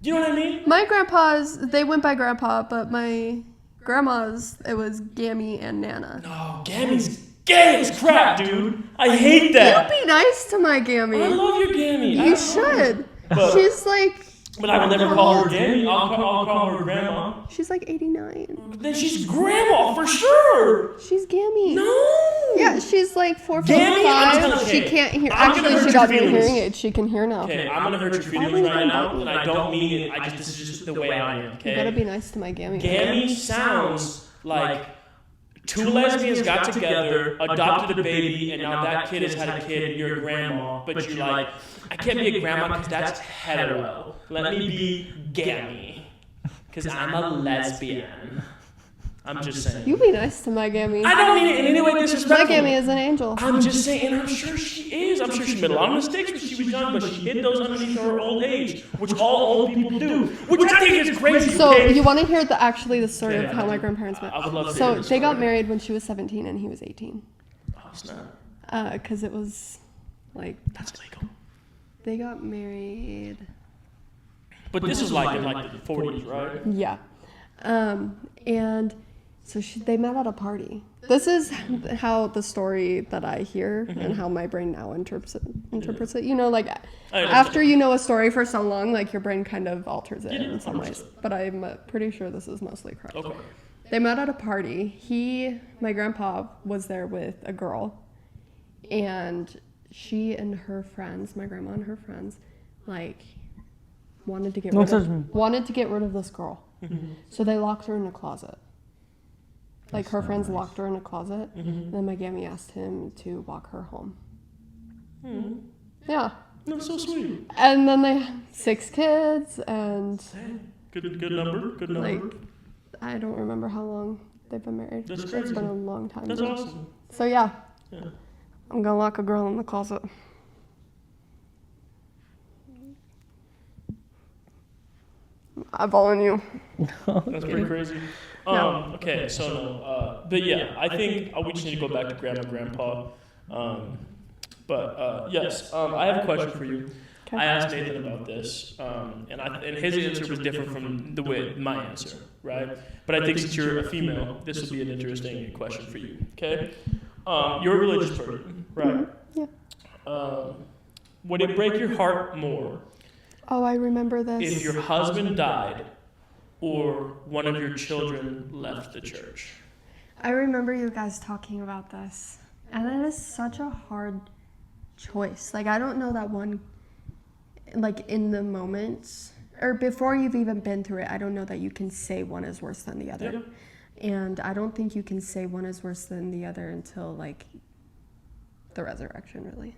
You know what I mean? My grandpas, they went by grandpa, but my grandma's, it was Gammy and Nana. No, Gammy's gay as crap, dude. I hate You that. be nice to my Gammy. I love your Gammy. You should. But- She's like, But I will never call her Gammy. I'll call her grandma. she's like 89. Then she's grandma for sure. She's Gammy. No. Yeah, she's like 4 foot Gammy, I'm 5. telling- She okay, can't hear. I'm gonna Actually, hurt she your got new feelings. hearing aids. She can hear now. Okay, I'm gonna hurt your feelings right now, and I don't mean it. This is just the way I am. You gotta Okay. be nice to my Gammy. Gammy sounds like two lesbians got together, adopted a baby, and now that kid has had a kid, and you're a grandma. But you're like, I can't be a grandma because that's hetero. Let me be Gammy, because I'm a lesbian. I'm just saying. You be nice to my Gammy. I don't mean it in any way My disrespectful. Gammy is an angel. I'm just saying, and I'm sure she is. I'm sure she made a lot of mistakes when she was young, but she hid those underneath her old age, which all old people do, which I think is crazy. So okay? you want to hear the story Yeah, of how my grandparents met? I would love to So hear the they got story. married when she was 17 and he was 18. Oh, snap. Because it was like That's legal. they got married. But this was like in like the 40s, right? Yeah. And so they met at a party. This is how the story that I hear and how my brain now interprets it. You know, like after you know a story for so long, like your brain kind of alters it in some ways. But I'm pretty sure this is mostly correct. Okay. They met at a party. My grandpa was there with a girl, and she and her friends, my grandma and her friends, like wanted to get rid of this girl. So they locked her in a closet. Like her friends locked her in a closet, and then my Gammy asked him to walk her home. Yeah. That's so sweet. And then they had 6 kids, and Good number. Good number. like I don't remember how long they've been married. That's It's crazy. been a long time. That's awesome. So yeah, Yeah. I'm gonna lock a girl in the closet. Eyeballing you. That's pretty crazy. Okay, so no, but yeah, I think we just need to go back to grandma, grandpa. Yes, I have a question for you. Okay. I asked Nathan about this, and his answer was different from my answer, right? But I think since you're a female, this would be an interesting question for you. Okay, you're a religious person, right? Yeah. Would it break your heart more Oh, I remember this. if your husband died or one of your children left the church? I remember you guys talking about this. And it is such a hard choice. Like, I don't know that one, like, in the moment, or before you've even been through it, I don't know that you can say one is worse than the other. Yeah. And I don't think you can say one is worse than the other until, like, the resurrection, really.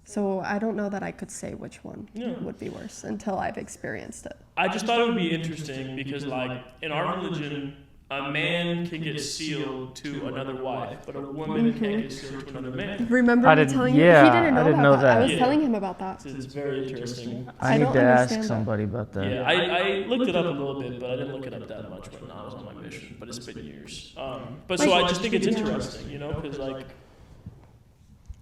So I don't know that I could say which one would be worse until I've experienced it. I just thought it would be interesting because, like, in our religion, a man can get sealed to another wife, but a woman can't get sealed to another man. Remember I me did- telling you? yeah, He didn't know I didn't about know that. that. I was Yeah. telling him about that. It's very interesting. I I need don't to ask understand that. somebody about that. Yeah, I looked it up a little bit, but I didn't look it up that much when I was on my mission. But it's been years. But so I just think it's interesting, you know, because like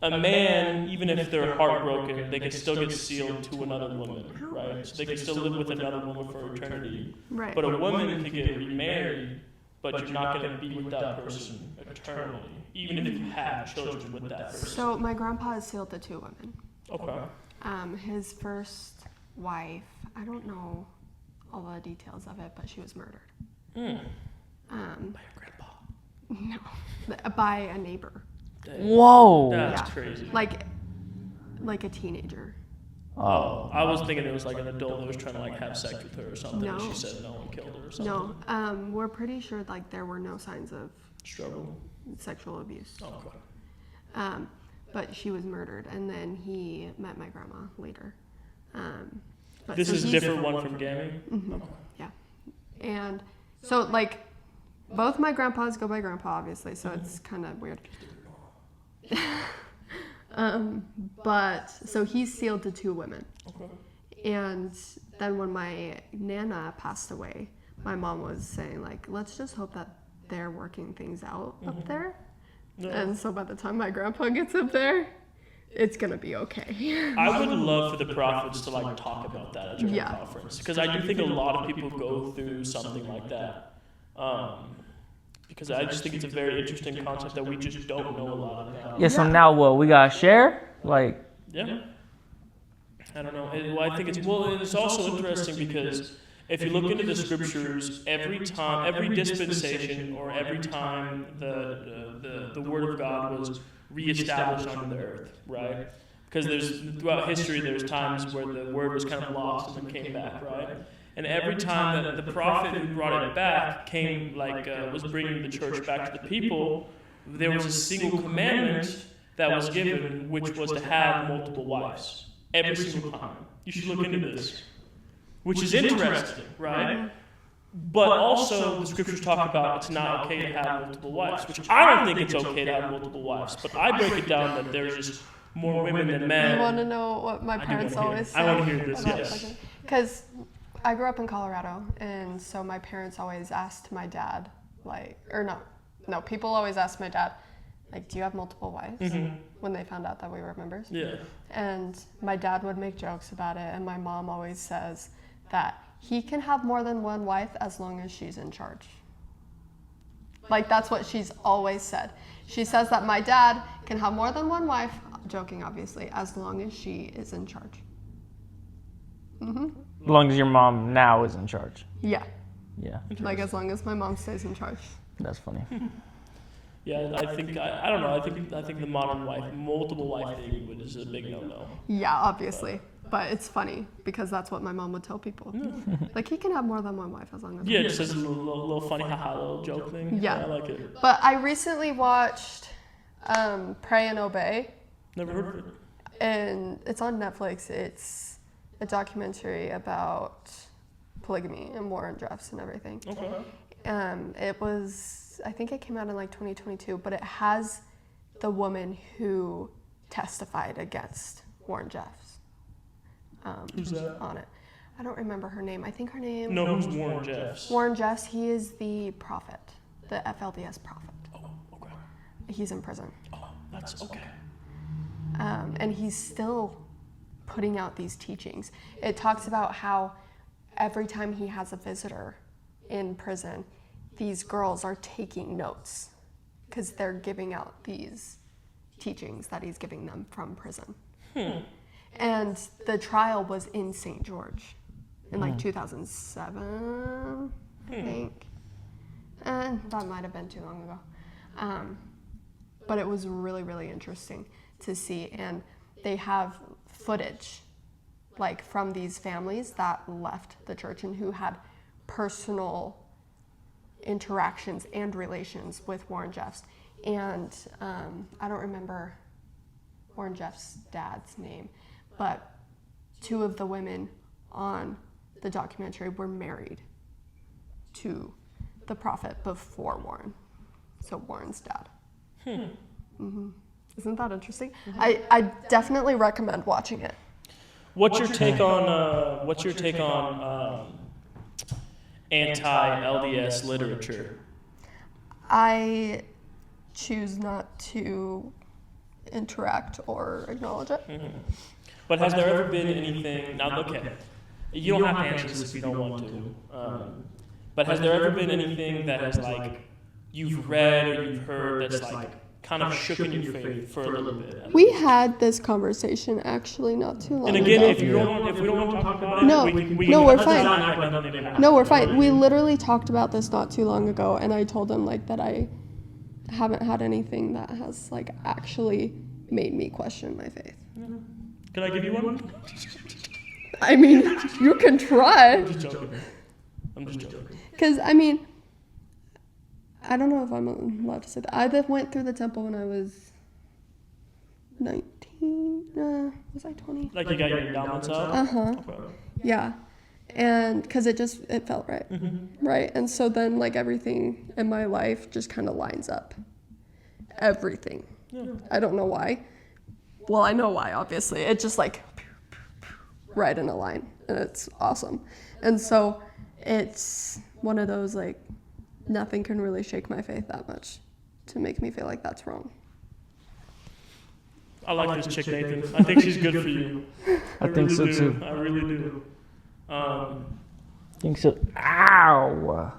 a man, even if they're heartbroken, they can still get sealed to another woman, right? So they can still live with another woman for eternity. Right. But a woman can get remarried, but you're not going to be with that person eternally, even if you have children with that person. So my grandpa is sealed to 2 women. Okay. His first wife, I don't know all the details of it, but she was murdered. By your grandpa. No, by a neighbor. Whoa. That's Yeah. crazy. Like a teenager. Oh, I was thinking it was like an adult that was trying to like have sex with her or something. And No. she said no and killed her or something. No, we're pretty sure like there were no signs of Struggle. sexual abuse. Oh, okay. But she was murdered, and then he met my grandma later. But This so is a he's- different one from Gammy? Okay. Yeah. And so like both my grandpas go by grandpa, obviously, so it's kind of weird. But so he's sealed to 2 women. Okay. And then when my nana passed away, my mom was saying like, let's just hope that they're working things out up there. No. And so by the time my grandpa gets up there, it's gonna be okay. I would love for the prophets to like talk about that at your Yeah. conference because I do think a lot of people go through something like that. Because I just think it's a very interesting concept that we just don't know a lot about. Yeah, so now what? We got to share? Like, Yeah. I don't know. I think it's also interesting because if you look into the scriptures, every dispensation or every time the word of God was reestablished on the earth, right? Because throughout history there's times where the word was kind of lost and then came back, right? And every time that the prophet who brought it back came, was bringing the church back to the people, there was a single commandment that was given, which was to have multiple wives. Every single time. You should look into this. Which is interesting, right? But also, the scriptures talk about it's not okay to have multiple wives, which I don't think it's okay to have multiple wives. But I break it down that there's just more women than men. You want to know what my parents always say? I want to hear this, yes. Because I grew up in Colorado, and so my parents always asked my dad, people always asked my dad, like, do you have multiple wives? When they found out that we were members. Yeah. And my dad would make jokes about it, and my mom always says that he can have more than one wife as long as she's in charge. Like, that's what she's always said. She says that my dad can have more than one wife, joking obviously, as long as she is in charge. As long as your mom now is in charge. Yeah. Yeah. Like, as long as my mom stays in charge. That's funny. Yeah, I think I don't know. I think the modern multiple wife thing is a big no-no. Yeah, obviously. But it's funny because that's what my mom would tell people. Like, he can have more than one wife as long as. Yeah, just as a little funny haha little joke thing. Yeah. I like it. But I recently watched Pray and Obey. Never heard of it. And it's on Netflix. It's a documentary about polygamy and Warren Jeffs and everything. Okay. It was, I think it came out in like 2022, but it has the woman who testified against Warren Jeffs. Who's that? On it. I don't remember her name. I think her name. No, who's Warren Jeffs? Warren Jeffs, he is the prophet, the FLDS prophet. Oh, okay. He's in prison. Oh, that's okay. And he's still putting out these teachings. It talks about how every time he has a visitor in prison, these girls are taking notes because they're giving out these teachings that he's giving them from prison. And the trial was in St. George in like 2007, I think. And that might have been too long ago. But it was really, really interesting to see. And they have footage like from these families that left the church and who had personal interactions and relations with Warren Jeffs. And I don't remember Warren Jeffs' dad's name, but two of the women on the documentary were married to the prophet before Warren. So Warren's dad. Isn't that interesting? I definitely recommend watching it. What's your take on anti-LDS literature? I choose not to interact or acknowledge it. But has there ever been anything? Now, okay, you don't have to answer this if you don't want to. But has there ever been anything that has like you've read or you've heard that's like kind of shook in your faith for a little bit? We had this conversation actually not too long ago. And again, if we don't want to talk about it, No, we no, can we're just fine. not act like nothing happened. No, we're fine. We literally talked about this not too long ago, and I told him like that I haven't had anything that has like actually made me question my faith. Can I give you one? I mean, you can try. I'm just joking. Because, I mean, I don't know if I'm allowed to say that. I went through the temple when I was 19. Was I 20? Like you got your endowments out? Uh-huh. Okay. Yeah. And because it felt right. Right? And so then, like, everything in my life just kind of lines up. Everything. Yeah. I don't know why. Well, I know why, obviously. It just, like, right in a line. And it's awesome. And so it's one of those, like, nothing can really shake my faith that much to make me feel like that's wrong. I like this chick, Nathan. I think she's good for you. I think so too. I really do. I think so. Ow!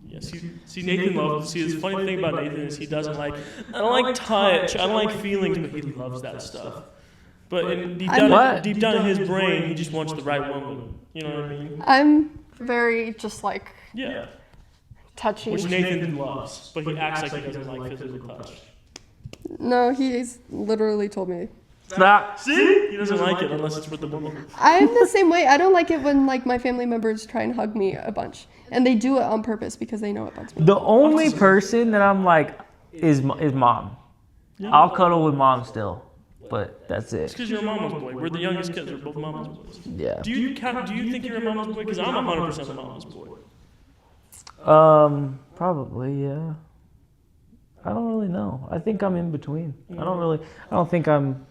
Yeah, see, Nathan loves. See, the funny thing about Nathan is he doesn't like. I don't like touch. I don't like feelings, but he loves that stuff. But deep down in his brain, he just wants the right woman. You know what I mean? I'm very just like touchy. Which Nathan loves, but he acts like he doesn't like physical touch. No, he's literally told me. Stop. See? He doesn't like it unless it's with the woman. I'm the same way. I don't like it when like my family members try and hug me a bunch, and they do it on purpose because they know it bugs me. The only person that I'm like is mom. Yeah. I'll cuddle with mom still, but that's It's it. because you're a mama's boy. We're the youngest kids. We're both mama's boys. Yeah. Do you think you're a mama's boy? Because I'm 100% a mama's boy. Probably, yeah. I don't really know. I think I'm in between. I don't think I'm.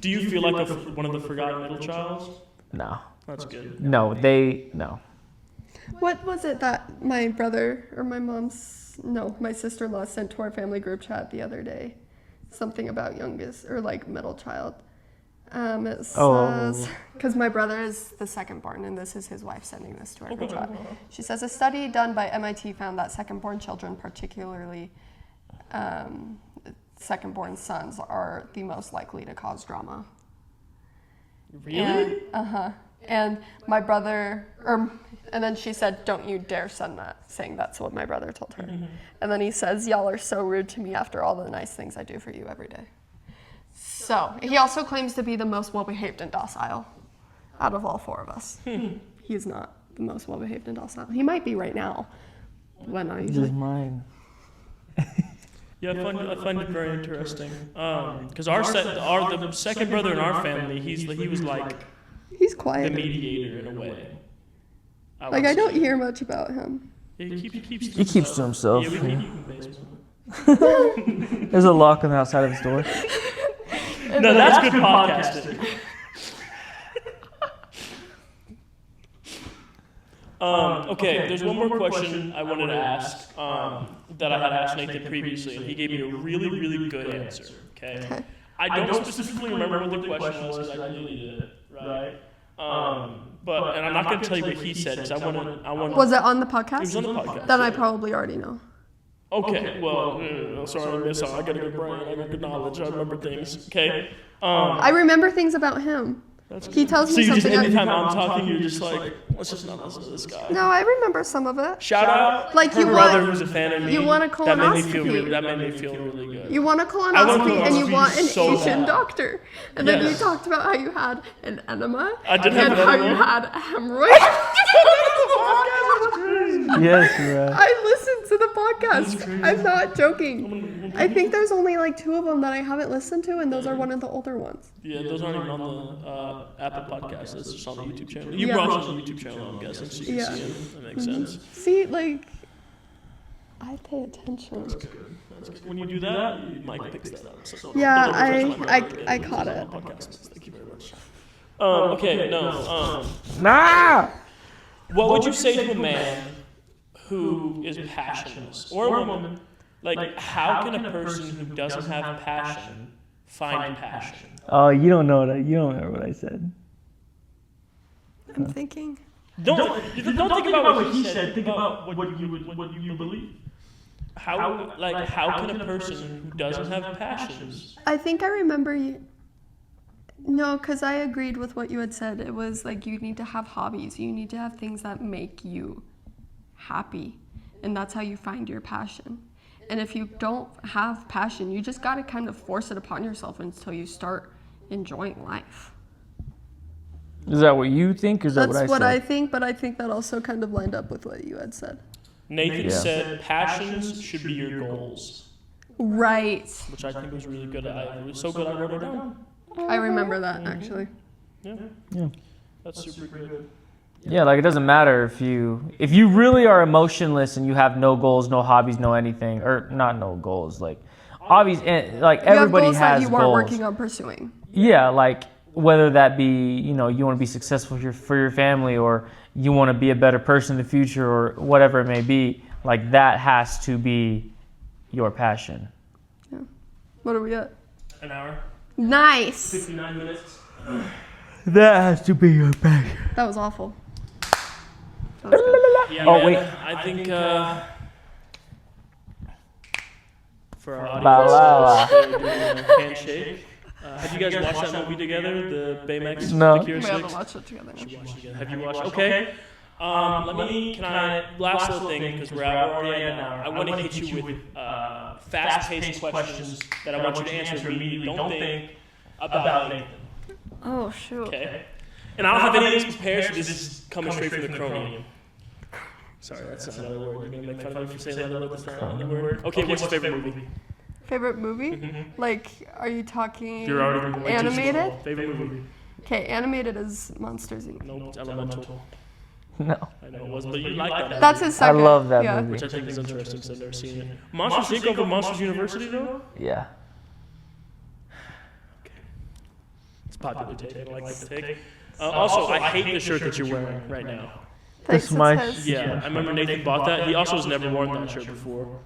Do you feel like one of the forgotten middle childs? No. That's good. No, no. What was it that my brother or my sister-in-law sent to our family group chat the other day? Something about youngest or like middle child. It says, because my brother is the second born, and this is his wife sending this to our group chat. She says, a study done by MIT found that second-born children, particularly second-born sons, are the most likely to cause drama. Really? And my brother, and then she said, don't you dare send that, saying that's what my brother told her. And then he says, y'all are so rude to me after all the nice things I do for you every day. So, he also claims to be the most well-behaved and docile out of all four of us. He's not the most well-behaved and docile. He might be right now. When I Just mine. Yeah, I find it very interesting. Because the second brother in our family, he was like he's the quiet. mediator in a way. I don't hear much about him. He keeps to himself. Yeah, we keep him in the basement. There's a lock on the outside of his door. No, that's good podcasting. Okay, there's one more question I wanted to ask that I had asked Nathan previously, and he gave me a really, really good answer. Okay. I don't specifically remember what the question was because I deleted it, right? And I'm not going to tell you what he said because I want. Was it on the podcast? It was on the podcast. Then I probably already know. Okay, well, sorry, I missed out. I got a good brain. I got good knowledge. I remember things. Okay. I remember things about him. He tells me So you something. just anytime I'm talking, you're just like, let's just not listen to this guy. No, I remember some of it. Shout out Like her you brother want, who's a fan of me. you want a That made colonoscopy. me feel really good. You want a want colonoscopy and you colonoscopy want an so Asian bad. doctor. And then you Yes. talked about how you had an enema. I did and have an how enema. you had a hemorrhoid. Yes, you're right. I listened to the podcast. I'm not joking. I think there's only like 2 of them that I haven't listened to, and those are one of the older ones. Yeah, those aren't even on the Apple Podcast. It's just on the YouTube channel. You Yeah. brought us on the YouTube channel, I'm guessing, so you can Yeah. see it. That makes sense. See, like, I pay attention. That's good. When you do that, Mike picks that up. So Yeah, don't overcharge my I brother I again. caught This is it. on podcast. Thank you very much. Okay, no. Nah! What would you say to a man who is passionless or a woman? Like, how can a person who doesn't have passion find passion? Oh, you don't know that. You don't remember what I said. I'm thinking. Don't think about what he said. Think about what you believe. How can a person who doesn't have passions? I think I remember you. No, because I agreed with what you had said. It was like you need to have hobbies. You need to have things that make you happy. And that's how you find your passion. And if you don't have passion, you just got to kind of force it upon yourself until you start enjoying life. Is that what you think, or is that That's what I what said? I think, but I think that also kind of lined up with what you had said. Nathan Yeah. said passions should be your goals, Right. which I think was really good. It was so good I wrote it down. I remember that, actually. Yeah. Yeah. That's super good. Yeah, like it doesn't matter if you really are emotionless and you have no goals, no hobbies, no anything, or not no goals, like hobbies, like You have everybody goals has that you are goals. working on pursuing. Yeah, like whether that be, you want to be successful for your family, or you want to be a better person in the future, or whatever it may be, like that has to be your passion. Yeah. What are we at? An hour, Nice. 59 minutes. That has to be your passion. That was awful. That was good. Yeah, Oh, man, wait. I think for our Balala. audience, handshake. Have you guys watched that movie together, the Baymax No. Secure We 6? haven't watched it together. Watch it together. Have you watched? Okay. Last little thing, because we're already at now. I want to hit you with fast-paced questions that I want you to answer immediately. Don't think about Nathan. Oh, shoot. Okay. And I don't have any of this prepared, so this is coming straight from the cronium. Sorry, that's not another word. You're going to make fun of me for saying another word that's not another word? Okay, what's your favorite movie? Favorite movie? Like, are you talking You're already way too animated? small. Favorite movie? Okay, animated is Monsters Inc. Nope, it's Elemental. No. I know it wasn't, but you like that. That's his I second. love that yeah. movie. Which I think is interesting because I've never seen it. Monsters Inc. over Monsters University, though? Yeah. It's popular take. I like the take. Also, I hate the shirt that you're wearing right now. Thanks, This is my- it's his. Yeah, I remember Nathan bought that. He also has never worn that shirt before.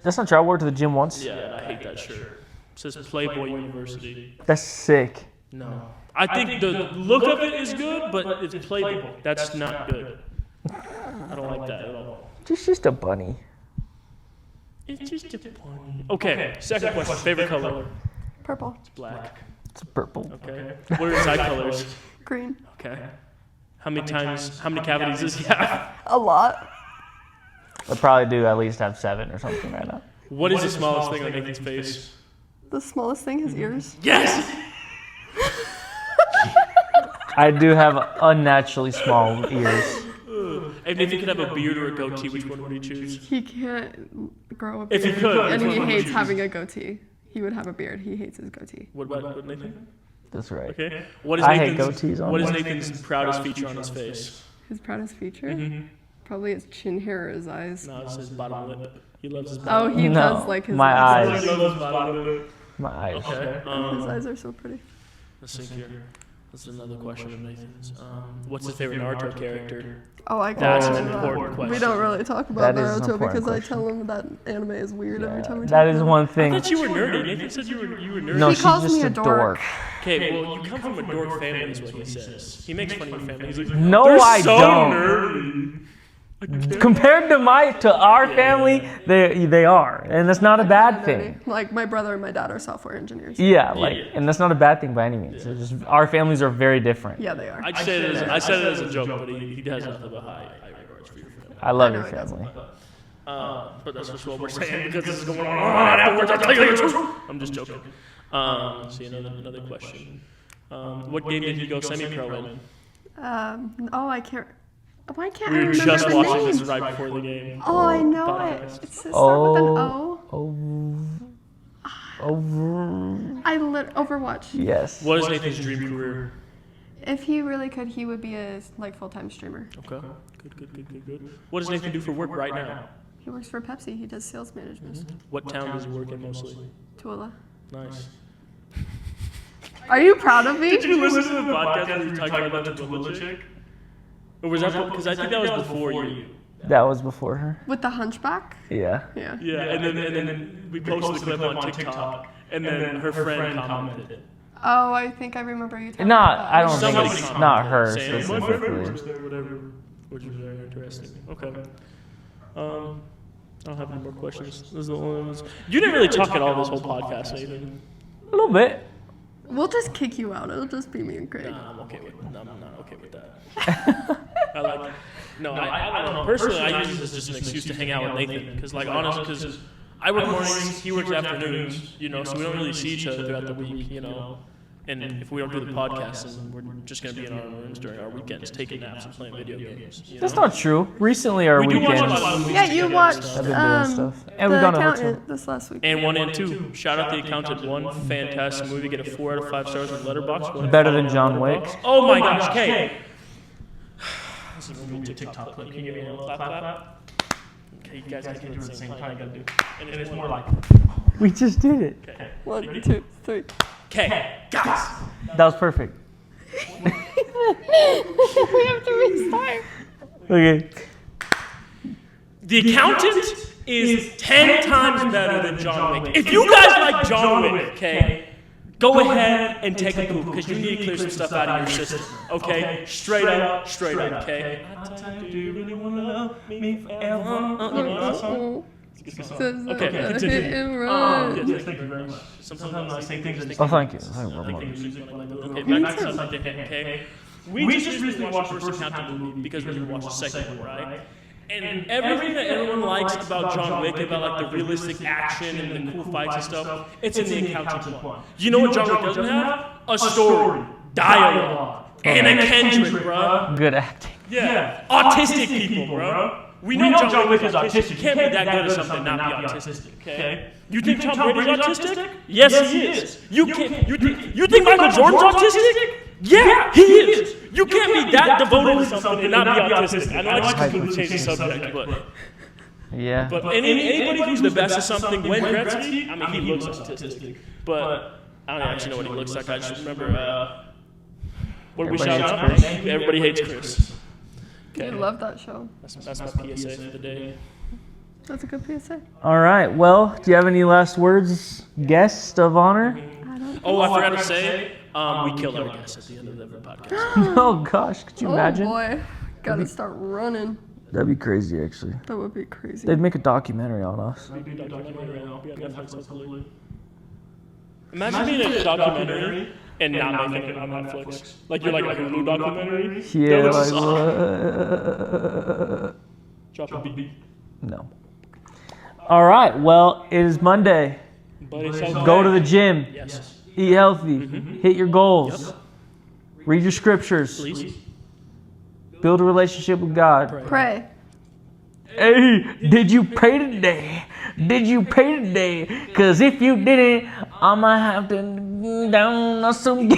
That's not true. I wore it to the gym once. Yeah, and I hate that shirt. It says Playboy University. That's sick. No. I think the look of it is good, but it's Playboy. That's not good. I don't like that at all. Just a bunny. It's just a bunny. Okay, second question. Favorite color? Purple. It's black. It's purple. Okay. What are his eye colors? Green. Okay. How many cavities does he have? A lot. I probably do at least have 7 or something right now. What is the smallest thing on Nathan's face? The smallest thing, his ears. Yes! I do have unnaturally small ears. If Nathan could have a beard or a goatee, which one would he choose? He can't grow a beard. If he could, and which he one would hates you having a goatee. He would have a beard. He hates his goatee. What about Nathan? That's right. Okay. What is I hate Nathan's, goatees on what is me. Nathan's proudest feature on his face? His proudest feature? Probably his chin hair or his eyes. No, it's his bottom lip. He loves his Oh, bottom he No, does like his my eyes. He loves his bottom lip. My eyes. Okay. His eyes are so pretty. Let's think here. That's another question of Nathan's. What's his favorite Naruto character? Oh, I That's can't an answer important that. question. We don't really talk about That is an Naruto important because I question. tell him that anime is weird every time we talk That is about one I thing. thought you were nerdy. Nathan said you were nerdy. No, He she's calls just me a a dork. dork. Okay, well, you come from a dork family, is what he says. He makes fun of your family. He's like, No, they're I so don't. nerdy. Compared to our family, they are, and that's not a bad thing. Like my brother and my dad are software engineers. Yeah, like, Yeah. and that's not a bad thing by any means. It's just our families are very different. Yeah, they are. I said it as a joke, but he has nothing but high regards for your family. I love I know your he does. family. But that's just what we're saying because this is going on afterwards. I'll tell you the truth. I'm just joking. See, another question. What game did he go semi-pro in? I can't. Why can't We I were remember just the watching name? this right before the game. Oh, I know Podcast. it. It says start with an O. Overwatch. Yes. What is Nathan's dream career? If he really could, he would be a full-time streamer. Okay. Good. What does Nathan do for work right now? He works for Pepsi. He does sales management. What town does he work in mostly? Tooele. Nice. Are you proud of me? Did you listen to the podcast where you were talking about the Tooele chick? Or was that because I think that was before you? That was before her. With the hunchback? Yeah. Yeah. Yeah, and then we posted the clip on TikTok, and then her friend commented. Oh, I think I remember you talking Not, about I that. don't think Somebody it's commented not her saying, my friend specifically. works there, whatever, which is very interesting. Okay. I don't have any more questions. This is the only ones. You didn't really talk at all this whole podcast, Nathan. A little bit. We'll just kick you out. It'll just be me and Craig. Nah, I'm not okay with that. I like. No, I don't know. Personally, I use this as just an excuse to hang out with Nathan, because honestly, because I work mornings, he works afternoons, so we don't really see each other throughout the week, And if we don't do the podcast, then we're just gonna be in our rooms during our weekends, taking naps and playing video games. That's not true. Recently, our We do watch a weekends. lot of movies Yeah, you together watched and stuff. I've been doing stuff. And we've The gone to a hotel. Accountant this last week. And 1 and 2. Shout out The Accountant 1. Fantastic movie. Get a 4 out of 5 stars with Letterboxd. Better than John Wick. Oh my gosh, okay. This is going to be a TikTok clip. Can you give me a little clap? Okay, you guys can do it at the same time. And it's more like, We just did it. okay. 1, 2, 3. Okay, guys. That was perfect. We have to restart. Okay. The Accountant is 10 times better than John Wick. If you guys like John Wick, okay, go ahead and take a poop because you need to clear some stuff out of your system, okay? Straight up, okay? Do you really want to love me forever? Okay, continue. Hit and Yes, run. thank you very much. Sometimes I say things that Oh, thank you. Okay, back to something, okay? We just recently watched the first Accountant movie because we watched the second one, right? And everything that everyone likes about John Wick, about like the realistic action and the cool fights and stuff, it's in the Accountant one. You know what John Wick doesn't have? A story, dialogue, Anna Kendrick, bruh. Good acting. Yeah, autistic people, bro. We know John Wick is autistic. You can't be that good at something and not be autistic, okay? You think Tom Brady's autistic? Yes, he is. You think Michael Jordan's autistic? Yeah, he is. You can't be that devoted to something and not be autistic. I know I just completely changed the subject, but Yeah. anybody who's the best at something, Wayne Gretzky, I mean, he looks autistic. But I don't actually know what he looks like. I just remember, what did we shout out? Everybody hates Chris. You Okay, love that show. that's my PSA for the day. That's a good PSA. All right. Well, do you have any last words, guest of honor? Oh, I forgot to say, we killed our guests at the end of every podcast. Oh gosh, could you imagine? Oh boy, gotta start running. That'd be crazy, actually. That would be crazy. They'd make a documentary on us. Imagine being a documentary and not making it on Netflix. Like you're like a Hulu documentary. Yeah, That would like suck. Drop a beat. no. All right. Well, it is Monday. But it's okay. Go to the gym. Yes. Eat healthy. Hit your goals. Read your scriptures. Please. Build a relationship with God. Pray. Hey, did you pray today? Did you pray today? Because if you didn't, I'm going to have to go down on some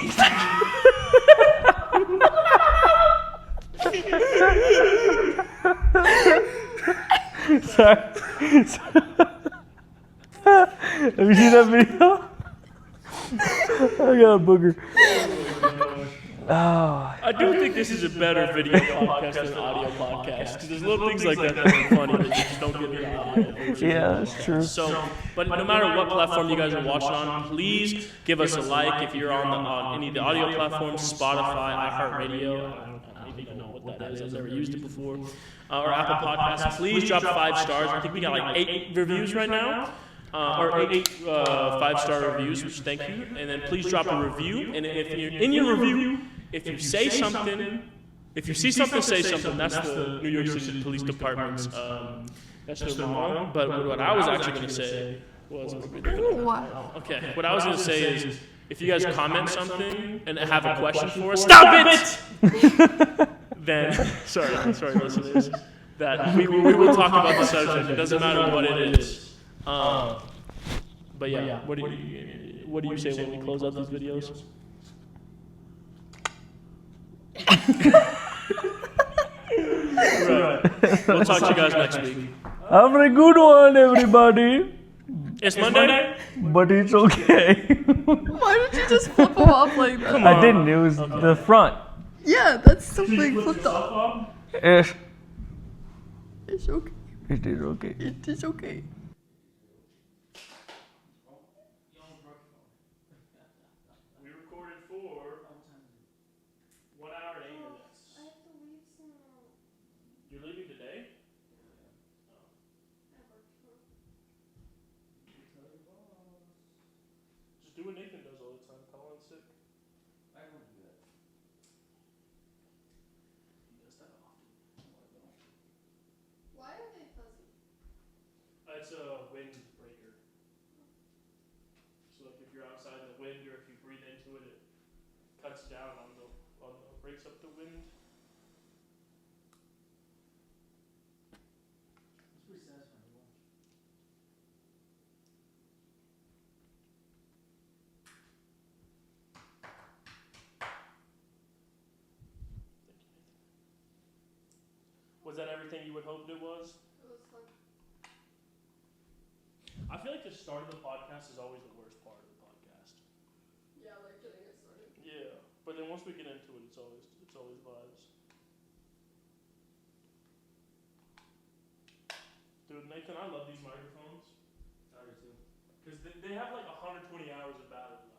Sorry. Have you seen that video? I got a booger. Oh. I do think this is a better video podcast than an audio podcast. Because there's little things like that that are funny that you just don't get in the audio version. Yeah, that's true. So, but no matter what platform you guys are watching on, please give us a like if you're on any of the audio platforms, Spotify, iHeartRadio. I don't even know what that is. I've never used it before. Or Apple Podcasts. Please drop 5 stars. I think we got like 8 reviews right now. Or 8 5-star reviews, which thank you. And then please drop a review. And if you're in your review, if you say something, if you see something, say something. That's the New York City Police Department's. That's their motto. But what I was actually going to say was. What? Okay. What I was going to say is, if you guys comment something and have a question for us, stop it. Then sorry, listeners. That we will talk about the subject. It doesn't matter what it is. But yeah, what do you say when we close out these videos? Right. We'll talk to you guys next week. Have a good one, everybody. It's Monday. But it's okay. Why did you just flip them off like that? I didn't. It was the front. Yeah, that's something flipped off. It's It's okay. It is okay. It is okay. We recorded for 1 hour and 8 minutes. I have to leave soon. You're leaving today? Just do what Nathan does all the time. Call in sick. I don't do that. He does that often. Why are they fuzzy? It's a wind breaker. So like if you're outside in the wind or if you breathe into it, it cuts down on the breaks up the wind. It's pretty satisfying to watch. Was that everything you would hope it was? It was fun. I feel like the start of the podcast is always the worst part of the podcast. Yeah, like getting it started. Yeah, but then once we get into it, it's always vibes. Dude, Nathan, I love these microphones. I do too. Because they have like 120 hours of battery.